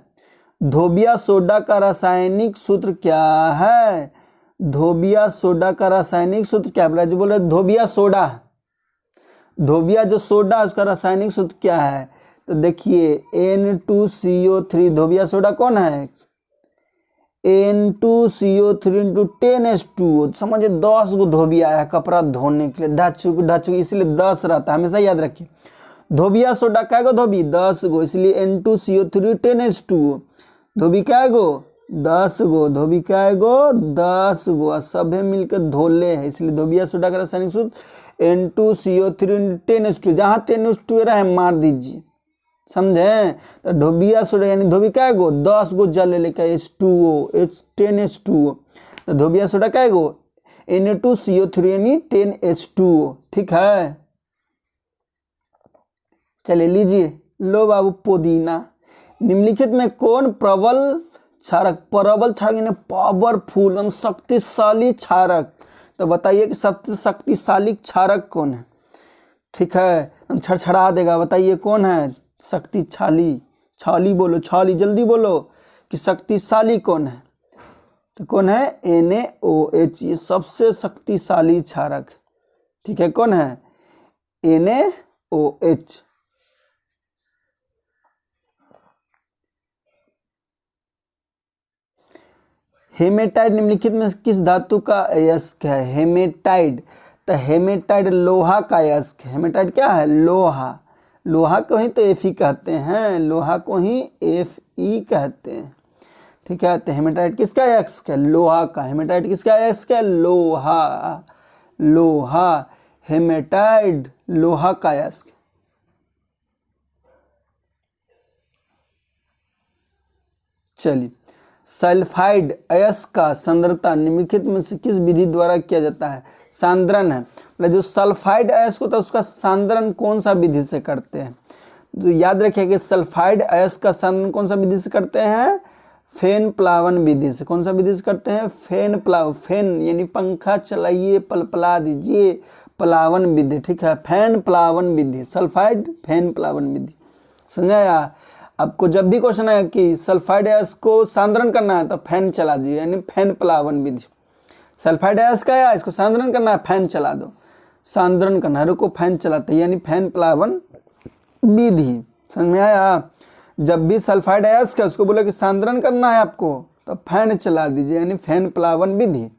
धोबिया सोडा का रासायनिक सूत्र क्या है? धोबिया सोडा का रासायनिक सूत्र क्या है? जो बोल रहे धोबिया सोडा, धोबिया जो सोडा उसका रासायनिक सूत्र क्या है? तो देखिए N2CO3। धोबिया सोडा कौन है? N2CO3 into 10H2O। समझिए 10 गो धोबिया आया कपड़ा धोने के लिए, ढाचुक, इसलिए 10 रहता है, हमेशा याद रखिए। धोबिया सोडा क्या गो? धोबी 10 गो, इसलिए N2CO3 10H2O। धोबी क्या गो? 10 गो। धोबी क्या गो? 10 गो। सभे मिलकर धोले है, इसलिए धोबिया सोडा का रासायनिक सूत्र N2CO3 10H2। जहाँ 10H2 रहे मार दीजिए, समझे? तो धोबिया सोडा यानी धोबी क्या गो? 10 गो जल लेकर H2O 10H2O। तो धोबिया सोडा क्या गो? Na2CO3 यानी 10H2O। ठीक है, चलिए लीजिए, लो बाबू पुदीना। निम्नलिखित में कौन प्रबल क्षारक यानी पावरफुल शक्तिशाली क्षारक? तो बताइए कि सबसे शक्तिशाली क्षारक कौन है? ठीक है, हम छड़छड़ा देगा, बताइए कौन है शक्तिशाली? छाली बोलो, छाली जल्दी बोलो कि शक्तिशाली कौन है? तो कौन है? NaOH। ये सबसे शक्तिशाली क्षारक। ठीक है, कौन है? NaOH। हेमेटाइट निम्नलिखित में किस धातु का अयस्क है? हेमेटाइट, तो हेमेटाइट लोहा का अयस्क है। हेमेटाइट क्या है? लोहा। लोहा को ही तो Fe कहते हैं, लोहा को ही Fe कहते हैं। ठीक है, तो हेमेटाइट किसका अयस्क है? लोहा का। हेमेटाइट किसका अयस्क है? लोहा। लोहा, हेमेटाइट लोहा का अयस्क। चलिए, सल्फाइड अयस्क का सांद्रता निम्नलिखित में से किस विधि द्वारा किया जाता है? सांद्रण है, मतलब जो सल्फाइड अयस्क होता है उसका सांद्रण कौन सा विधि से करते हैं? तो याद रखिए कि सल्फाइड अयस्क का सांद्रण कौन सा विधि से करते हैं? फैन प्लावन विधि से। कौन सा विधि से करते हैं? फैन यानी पंखा चलाइए, पलपला दीजिए, प्लावन विधि, ठीक है, फैन प्लावन विधि, सल्फाइड फैन प्लावन विधि। समझाया? आपको जब भी क्वेश्चन है कि सल्फाइड अयस्क को सांद्रण करना है तो फैन चला दीजिए, यानी फैन प्लावन विधि। सल्फाइड अयस्क है, इसको सांद्रण करना है, फैन चला दो। सांद्रण करना है, रुको, फैन चलाते, यानी फैन प्लावन विधि। समझ में आया? जब भी सल्फाइड अयस्क है उसको बोले कि सांद्रण करना है आपको तो फैन चला दीजिए, यानी फैन प्लावन विधि।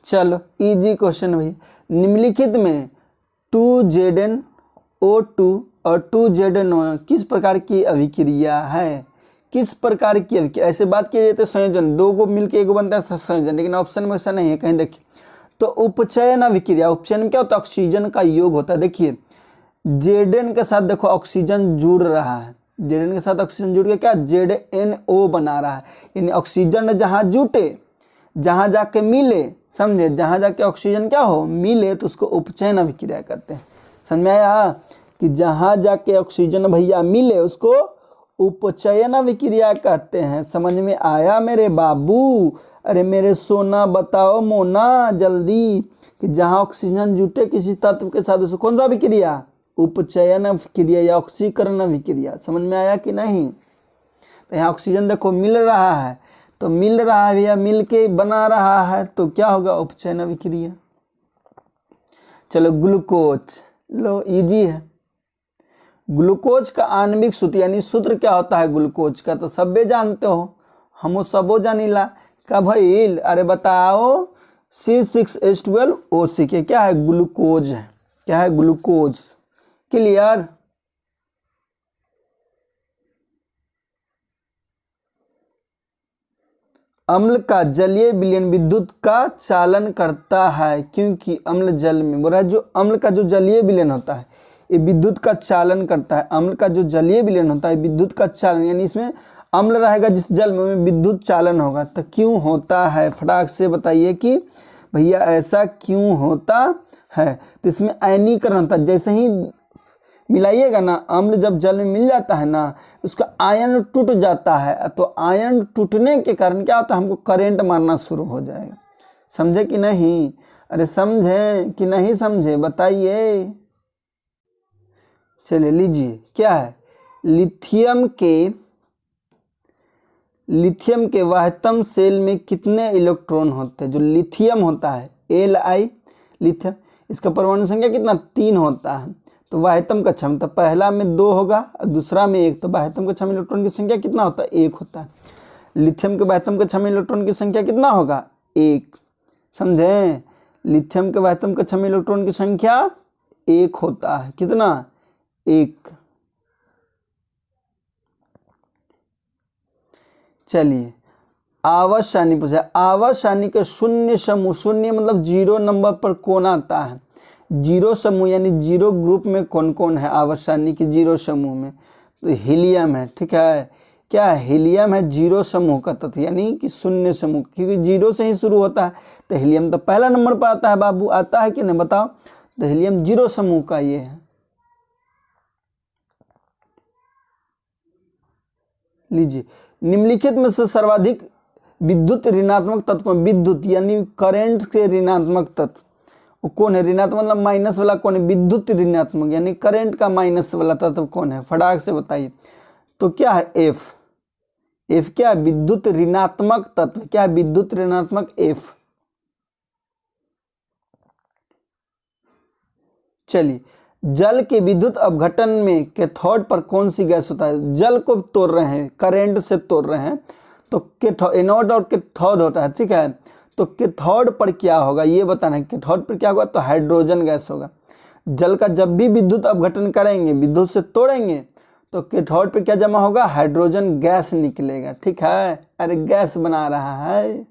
चलो, इजी क्वेश्चन भाई। निम्नलिखित में 2ZnO2 और 2ZnO किस प्रकार की अभिक्रिया है? किस प्रकार की अभिक्रिया? ऐसे बात की जाए तो संयोजन, दो को मिलकर एक बनता है संयोजन, लेकिन ऑप्शन में ऐसा नहीं है, कहीं देखिए तो उपचयन अभिक्रिया। उपचयन में क्या होता है? ऑक्सीजन का योग होता है। देखिए Zn के साथ देखो ऑक्सीजन जुड़ रहा है, Zn के साथ ऑक्सीजन जुड़ के क्या ZnO बना रहा है, यानी ऑक्सीजन जहाँ जुटे, जहाँ जाके मिले, समझे, जहाँ जाके ऑक्सीजन क्या हो, मिले, तो उसको उपचयन अभिक्रिया कहते हैं। समझ में आया कि जहाँ जाके ऑक्सीजन भैया मिले उसको उपचयन अभिक्रिया कहते हैं। समझ में आया मेरे बाबू? अरे मेरे सोना बताओ मोना जल्दी, कि जहाँ ऑक्सीजन जुटे किसी तत्व के साथ उसको कौन सा अभिक्रिया? उपचयन अभिक्रिया या ऑक्सीकरण अभिक्रिया। समझ में आया कि नहीं? तो यहाँ ऑक्सीजन देखो मिल रहा है, तो मिल रहा है भैया, मिल के बना रहा है, तो क्या होगा? उपचयन अभिक्रिया। चलो, ग्लूकोज लो, इजी है। ग्लूकोज का आणविक सूत्र यानी सूत्र क्या होता है ग्लूकोज का? तो सबे जानते हो, हम सबो जानीला का भइल। अरे बताओ, C6H12O6 क्या है? ग्लूकोज है। क्या है? ग्लूकोज। क्लियर? अम्ल का जलीय विलयन विद्युत का चालन करता है, क्योंकि अम्ल जल में बोला जो अम्ल का जो जलीय विलयन होता है ये विद्युत का चालन करता है। अम्ल का जो जलीय विलयन होता है विद्युत का चालन, यानी इसमें अम्ल रहेगा जिस जल में विद्युत चालन होगा। तो क्यों होता है? फटाक से बताइए कि भैया ऐसा क्यों होता है? तो इसमें आयनीकरण होता है। जैसे ही मिलाइएगा ना, अम्ल जब जल में मिल जाता है ना, उसका आयन टूट जाता है, तो आयन टूटने के कारण क्या होता है? हमको करंट मारना शुरू हो जाएगा। समझे कि नहीं? अरे समझे कि नहीं समझे? बताइए। चलिए लीजिए, क्या है? लिथियम के वाहतम सेल में कितने इलेक्ट्रॉन होते हैं? जो लिथियम होता है Li, लिथियम, इसका परमाणु संख्या कितना? 3 होता है। तो वाहतम का क्षमता पहला में 2 होगा और दूसरा में 1, तो वाहतम का 6 इलेक्ट्रॉन की संख्या कितना होता है? 1 होता है। लिथियम के वाहतम का 6 इलेक्ट्रॉन की संख्या कितना होगा? 1। समझे? लिथियम के वाहतम का 6 इलेक्ट्रॉन की संख्या 1 होता है। कितना? 1। चलिए, आवर्त सारणी पूछा। आवर्त सारणी के शून्य समूह, शून्य मतलब 0 नंबर पर कौन आता है? 0 समूह यानी 0 ग्रुप में कौन कौन है आवर्त सारणी के 0 समूह में? तो हीलियम है, ठीक है। क्या है? हीलियम है 0 समूह का तत्व, यानी कि शून्य समूह, क्योंकि 0 से ही शुरू होता है। तो हीलियम तो पहला नंबर पर आता है बाबू, आता है कि नहीं बताओ? तो हीलियम 0 समूह का ये है। लीजिए, निम्नलिखित में से सर्वाधिक विद्युत ऋणात्मक तत्व, विद्युत यानी करंट के ऋणात्मक तत्व वो कौन है? ऋणात्मक मतलब माइनस वाला कौन है? विद्युत ऋणात्मक यानी करंट का माइनस वाला तत्व कौन है? फटाक से बताइए। तो क्या है? F। क्या है? विद्युत ऋणात्मक तत्व। क्या है? विद्युत ऋणात्मक F। चलिए, जल के विद्युत अपघटन में कैथोड पर कौन सी गैस होता है? जल को तोड़ रहे हैं, करंट से तोड़ रहे हैं, तो एनोड और कैथोड होता है, ठीक है। तो कैथोड पर क्या होगा ये बताना है। कैथोड पर क्या होगा? तो हाइड्रोजन गैस होगा। जल का जब भी विद्युत अपघटन करेंगे, विद्युत से तोड़ेंगे, तो कैथोड पर क्या जमा होगा? हाइड्रोजन गैस निकलेगा, ठीक है। अरे गैस बना रहा है।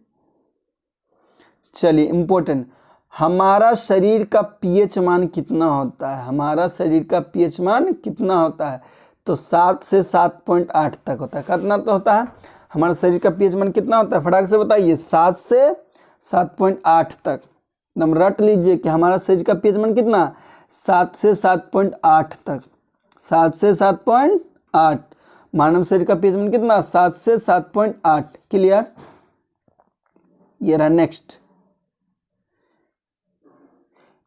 चलिए, इंपॉर्टेंट, हमारा शरीर का पीएच मान कितना होता है, हमारा शरीर का पीएच मान कितना होता है, तो 7 से 7.8 तक होता है। कितना तो होता है हमारा शरीर का पीएच मान कितना होता है, फटाक से बताइए। 7 से 7.8 तक। एकदम रट लीजिए कि हमारा शरीर का पीएच मान कितना, 7 से 7.8 तक। 7 से 7.8 मानव शरीर का पीएच मान कितना, 7 से 7.8। क्लियर। ये रहा नेक्स्ट।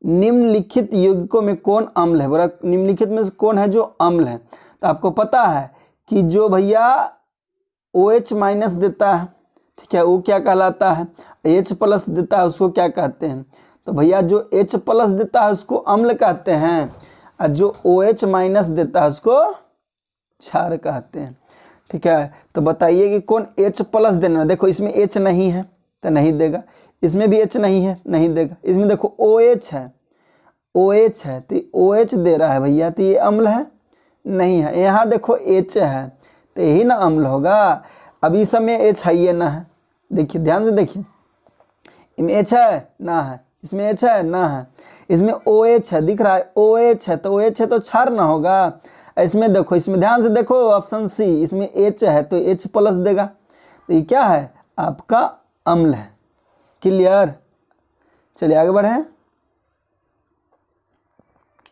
निम्नलिखित यौगिकों में कौन अम्ल है, बोला निम्नलिखित में से कौन है जो अम्ल है। तो आपको पता है कि जो भैया OH माइनस देता है, ठीक है, वो क्या कहलाता है, H प्लस देता है उसको क्या कहते हैं, तो भैया जो H प्लस देता है उसको अम्ल कहते हैं, और जो OH माइनस देता है उसको क्षार कहते हैं। ठीक है, तो बताइए कि कौन H प्लस देना। देखो इसमें H नहीं है तो नहीं देगा, इसमें भी H नहीं है, नहीं देगा। इसमें देखो OH है, OH है तो OH दे रहा है भैया, तो ये अम्ल है, नहीं है। यहाँ देखो H है तो यही ना अम्ल होगा। अभी इस समय H है ये ना है, देखिए ध्यान से देखिए, इसमें H है ना है, इसमें H है ना है, इसमें OH है, दिख रहा है OH है, तो OH है तो क्षार ना होगा। इसमें देखो, इसमें ध्यान से देखो ऑप्शन सी, इसमें H है तो H प्लस देगा, तो ये क्या है आपका अम्ल है। क्लियर। चलिए आगे बढ़े।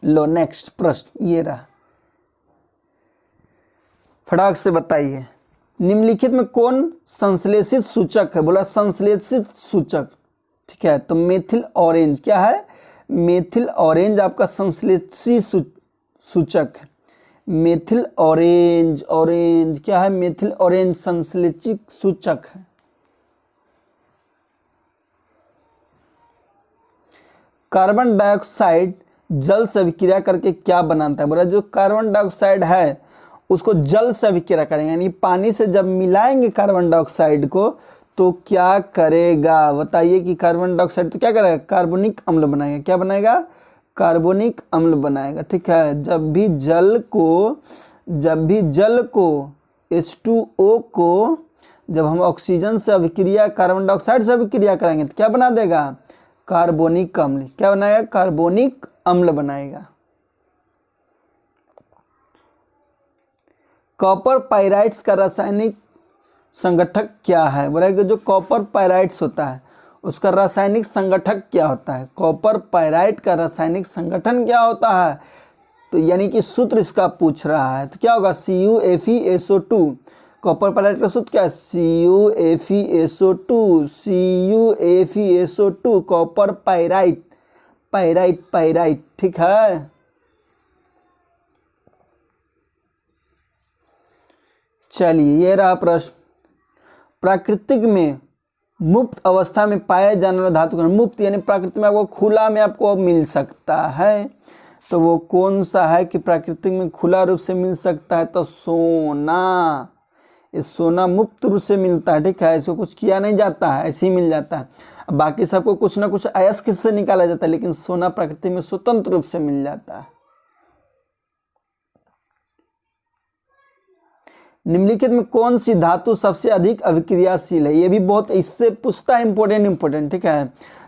लो नेक्स्ट प्रश्न ये रहा, फटाक से बताइए निम्नलिखित में कौन संश्लेषित सूचक है, बोला संश्लेषित सूचक। ठीक है, तो मेथिल ऑरेंज क्या है, मेथिल ऑरेंज आपका संश्लेषित सूचक है। मेथिल ऑरेंज, ऑरेंज क्या है, मेथिल ऑरेंज संश्लेषित सूचक है। कार्बन डाइऑक्साइड जल से अभिक्रिया करके क्या बनाता है, बोला जो कार्बन डाइऑक्साइड है उसको जल से अभिक्रिया करेंगे, यानी पानी से जब मिलाएंगे कार्बन डाइऑक्साइड को तो क्या करेगा, बताइए कि कार्बन डाइऑक्साइड तो क्या करेगा, कार्बोनिक अम्ल बनाएगा। क्या बनाएगा, कार्बोनिक अम्ल बनाएगा। ठीक है, जब भी जल को H2O को जब हम ऑक्सीजन से अभिक्रिया कार्बन डाइऑक्साइड से अभिक्रिया करेंगे तो क्या बना देगा, कार्बोनिक अम्ल। क्या बनाएगा, कार्बोनिक अम्ल बनाएगा। कॉपर पाइराइट्स का रासायनिक संगठक क्या है, बोला कि जो कॉपर पाइराइट्स होता है उसका रासायनिक संगठक क्या होता है। कॉपर पाइराइट का रासायनिक संगठन क्या होता है, तो यानी कि सूत्र इसका पूछ रहा है, तो क्या होगा CuFeSO2। कॉपर पाइराइट का सूत्र क्या है, CuFeSO2, CuFeSO2 copper pyrite, pyrite. ठीक है, चलिए ये रहा प्रश्न। प्राकृतिक में मुक्त अवस्था में पाए जाने वाला धातु का, मुक्त यानी प्राकृतिक में आपको खुला में आपको मिल सकता है, तो वो कौन सा है कि प्राकृतिक में खुला रूप से मिल सकता है, तो सोना। ये सोना मुक्त रूप से मिलता है। ठीक है, इसको कुछ किया नहीं जाता है, ऐसे ही मिल जाता है। बाकी सबको कुछ ना कुछ अयस्क से निकाला जाता है, लेकिन सोना प्राकृतिक में स्वतंत्र रूप से मिल जाता है। निम्नलिखित में कौन सी धातु सबसे अधिक अभिक्रियाशील है, ये भी बहुत इससे पूछता है, इंपॉर्टेंट। ठीक है,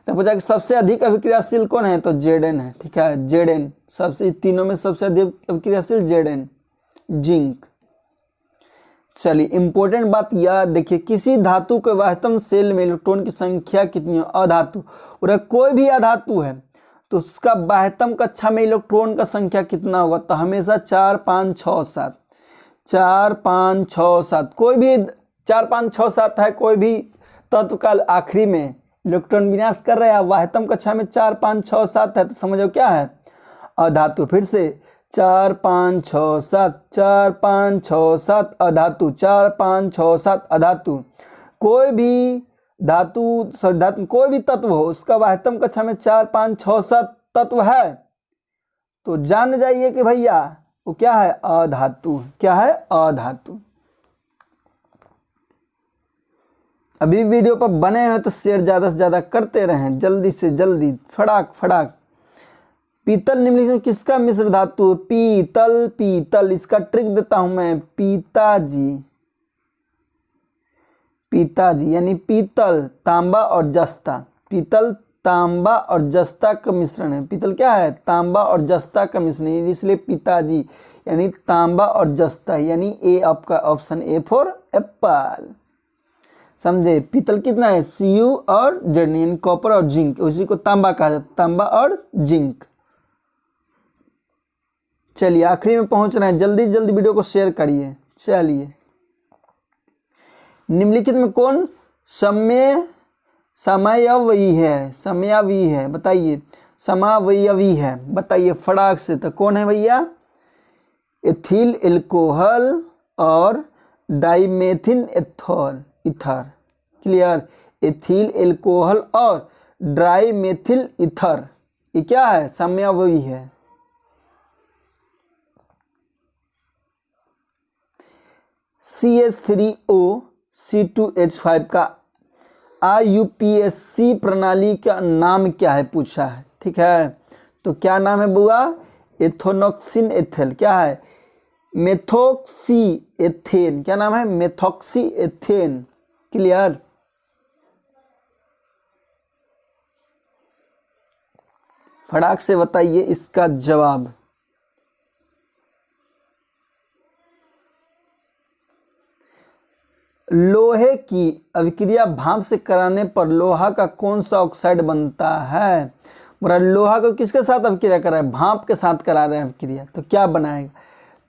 तो पूछा कि सबसे अधिक अभिक्रियाशील कौन है, तो Zn है। ठीक है, Zn सबसे, तीनों में सबसे अधिक अभिक्रियाशील Zn, जिंक। चलिए इंपॉर्टेंट बात याद देखिए, किसी धातु के वाहतम सेल में इलेक्ट्रॉन की संख्या कितनी हो, अधातु और कोई भी अधातु है तो उसका वाहतम कक्षा में इलेक्ट्रॉन का संख्या कितना होगा, तो हमेशा 4 5 6 7, 4 5 6 7, कोई भी 4 5 6 7 है, कोई भी तत्व का आखिरी में इलेक्ट्रॉन विन्यास कर रहे हैं, वाहतम कक्षा में 4 5 6 7 है, तो समझो क्या है, अधातु। फिर से 4 5 6 7, 4 5 6 7 अधातु, 4 5 6 7 अधातु। कोई भी धातु कोई भी तत्व हो उसका वाहतम कक्षा में 4 5 6 7 तत्व है तो जान जाइए कि भैया वो क्या है, अधातु। क्या है, अधातु। अभी वीडियो पर बने हैं तो शेयर ज्यादा से ज्यादा करते रहें, जल्दी से जल्दी, फटाक। पीतल निम्नलिखित में किसका मिश्र धातु है, पीतल। इसका ट्रिक देता हूं मैं, पिताजी यानी पीतल, तांबा और जस्ता। पीतल तांबा और जस्ता का मिश्रण है। पीतल क्या है? तांबा और जस्ता का मिश्रण है, इसलिए पिताजी यानी तांबा और जस्ता, यानी ए आपका ऑप्शन ए फॉर एप्पल। समझे? पीतल कितना है? Cu और Z यानी कॉपर और जिंक, उसी को तांबा कहा जाता है, तांबा और जिंक। चलिए आखिरी में पहुंच रहे हैं, जल्दी जल्दी वीडियो को शेयर करिए। चलिए, निम्नलिखित में कौन समयावयी है? समयावयी है, बताइए। समयावयवी है, बताइए फटाक से। तो कौन है भैया? एथिल एल्कोहल और dimethyl ether. Clear? Ethyl alcohol और डाइमेथिल ईथर, ये क्या है? समयावयवी है। CH3O C2H5 का IUPAC प्रणाली का नाम क्या है पूछा है, ठीक है। तो क्या नाम है बुआ? एथोनॉक्सिन एथेल। क्या है? Methoxy ethane. क्या नाम है? Methoxy ethane. क्लियर? फटाक से बताइए इसका जवाब। लोहे की अभिक्रिया भाप से कराने पर लोहा का कौन सा ऑक्साइड बनता है? बोला लोहा को किसके साथ अभिक्रिया करा है? भाप के साथ करा रहे हैं अभिक्रिया, तो क्या बनाएगा?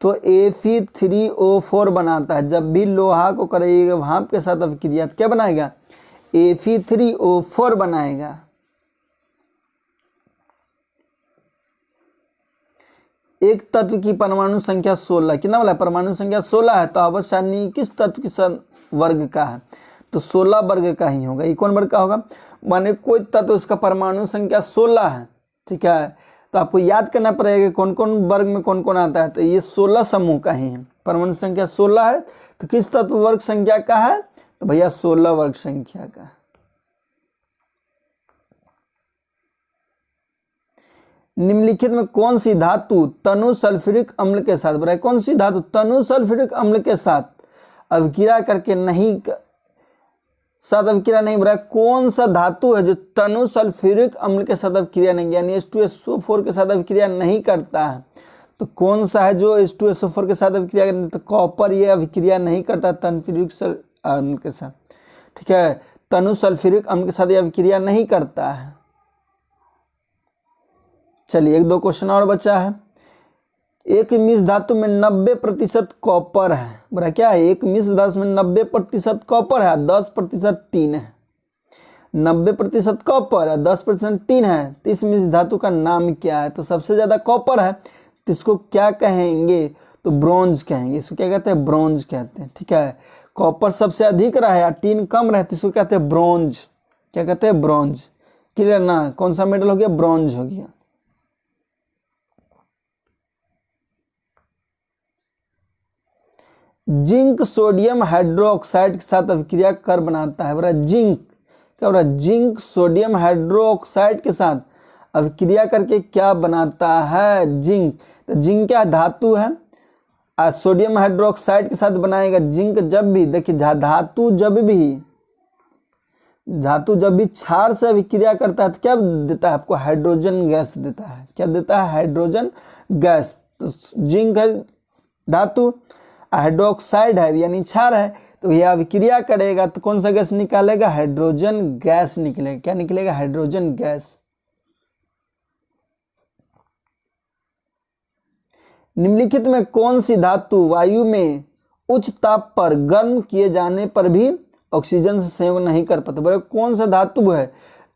तो Fe3O4 बनाता है। जब भी लोहा को करेगा भाप के साथ अभिक्रिया, तो क्या बनाएगा? Fe3O4 बनाएगा। एक तत्व की परमाणु संख्या 16, कितना बोला? परमाणु संख्या 16 है, तो आवश्यक सारणी किस तत्व के वर्ग का है? तो 16 वर्ग का ही होगा। ये कौन वर्ग का होगा? माने कोई तत्व उसका परमाणु संख्या 16 है, ठीक है। तो आपको याद करना पड़ेगा कौन कौन वर्ग में कौन कौन आता है। तो ये 16 समूह का ही है, परमाणु संख्या 16 है, तो किस तत्व वर्ग संख्या का है? तो भैया 16 वर्ग संख्या का। निम्नलिखित में कौन सी धातु तनु सल्फ्यूरिक अम्ल के साथ, बताइए कौन सी धातु तनु सल्फ्यूरिक अम्ल के साथ अभिक्रिया करके नहीं बताया? कौन सा धातु है जो तनु सल्फ्यूरिक अम्ल के साथ अभिक्रिया नहीं, यानी H2SO4 के साथ अभिक्रिया नहीं करता है? तो कौन सा है जो H2SO4 के साथ अभिक्रिया करता है? तो कॉपर ये अभिक्रिया नहीं करता तनु सल्फ्यूरिक अम्ल के साथ, ठीक है। तनु सल्फ्यूरिक अम्ल के साथ ये अभिक्रिया नहीं करता है। चलिए एक दो क्वेश्चन और बचा है। एक मिश्र धातु में 90% कॉपर है, बोला क्या है? एक मिश्र धातु में 90% कॉपर है, 10% टीन है। 90% कॉपर है, 10% टीन है, तो इस मिश्र धातु का नाम क्या है? तो सबसे ज्यादा कॉपर है, तो इसको क्या कहेंगे? तो ब्रोंज कहेंगे। इसको क्या कहते हैं? ब्रोंज कहते हैं, ठीक है। कॉपर सबसे अधिक रहा है, टीन कम रहे, तो इसको कहते हैं ब्रोंज। क्या कहते हैं? ब्रोंज। क्लियर ना? कौन सा मेटल हो गया? ब्रोंज हो गया। जिंक सोडियम हाइड्रोक्साइड के साथ अभिक्रिया कर बनाता है। बोला जिंक, क्या बोला? जिंक सोडियम हाइड्रोक्साइड के साथ अभिक्रिया करके क्या बनाता है? जिंक। तो जिंक क्या धातु है? सोडियम हाइड्रोक्साइड के साथ बनाएगा जिंक। जब भी देखिए धातु जब भी क्षार से अभिक्रिया करता है तो क्या देता है आपको? हाइड्रोजन गैस देता है। क्या देता है? Hydrogen gas. तो जिंक है धातु, हाइड्रोक्साइड है यानी क्षार है, तो यह अभिक्रिया करेगा तो कौन सा गैस निकालेगा? हाइड्रोजन गैस निकलेगा। क्या निकलेगा? Hydrogen gas. निम्नलिखित में कौन सी धातु वायु में उच्च ताप पर गर्म किए जाने पर भी ऑक्सीजन से संयोग नहीं कर पाता? बोले कौन सा धातु है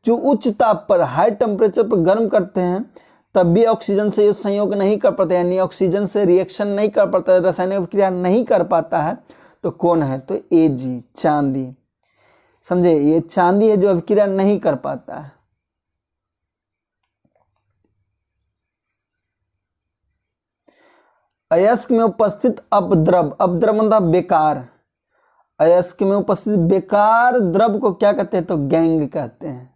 जो उच्च ताप पर, हाई टेम्परेचर पर गर्म करते हैं तब भी ऑक्सीजन से संयोग नहीं कर पाता, यानी ऑक्सीजन से रिएक्शन नहीं कर पाता, रासायनिक अभिक्रिया नहीं कर पाता है? तो कौन है? तो Ag, चांदी। समझे? ये चांदी है जो अभिक्रिया नहीं कर पाता है। अयस्क में उपस्थित अपद्रव, अपद्रव मतलब बेकार, अयस्क में उपस्थित बेकार द्रव को क्या कहते हैं? तो गैंग कहते हैं।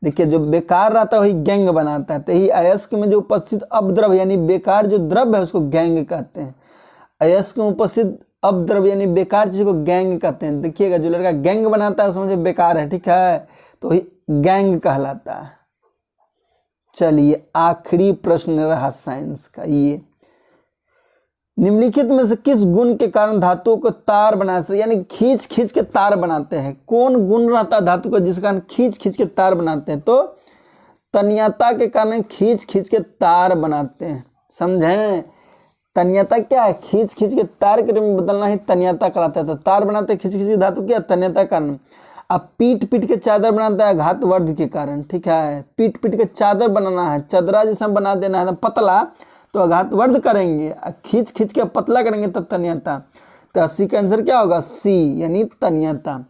देखिए जो बेकार रहता है वही गैंग बनाता है, तो यही अयस्क में जो उपस्थित अपद्रव यानी बेकार जो द्रव है उसको गैंग कहते हैं। अयस्क में उपस्थित अपद्रव यानी बेकार चीज को गैंग कहते हैं। देखिएगा जो लड़का गैंग बनाता है समझे बेकार है, ठीक है। तो ही गैंग कहलाता है। चलिए आखिरी प्रश्न रहा साइंस का, ये निम्नलिखित में से किस गुण के कारण धातुओं को तार बना सकते, यानी खींच खींच के तार बनाते हैं? कौन गुण रहता है धातु का जिस कारण खींच खींच के तार बनाते हैं? तो तन्यता के कारण खींच खींच के तार बनाते हैं। समझें, तन्यता क्या है? खींच खींच के तार के रूप में बदलना ही तन्यता कहलाता है। तो तार बनाते हैं खींच खींच के धातु क्या? तन्यता के कारण। अब पीट पीट के चादर बनाता है घातवर्ध के कारण। ठीक है, पीट पीट के चादर बनाना है, चदरा जैसा बना देना है पतला, तो आघातवर्ध करेंगे, खींच खींच के पतला करेंगे तब तन्यता। तो 80 का आंसर क्या होगा? सी, यानी तन्यता।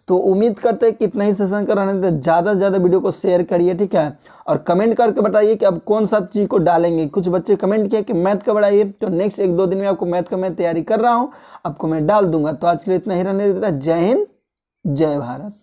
तो उम्मीद करते हैं कि इतना ही सेशन कर रहने तो ज़्यादा से ज़्यादा वीडियो को शेयर करिए। ठीक है, और कमेंट करके बताइए कि अब कौन सा चीज़ को डालेंगे। कुछ बच्चे कमेंट किए कि मैथ का बढ़ाइए, तो नेक्स्ट 1-2 दिन में आपको मैथ का मैं तैयारी कर रहा हूँ, आपको मैं डाल दूंगा। तो आज के लिए इतना ही रहने देता है। जय हिंद, जय भारत।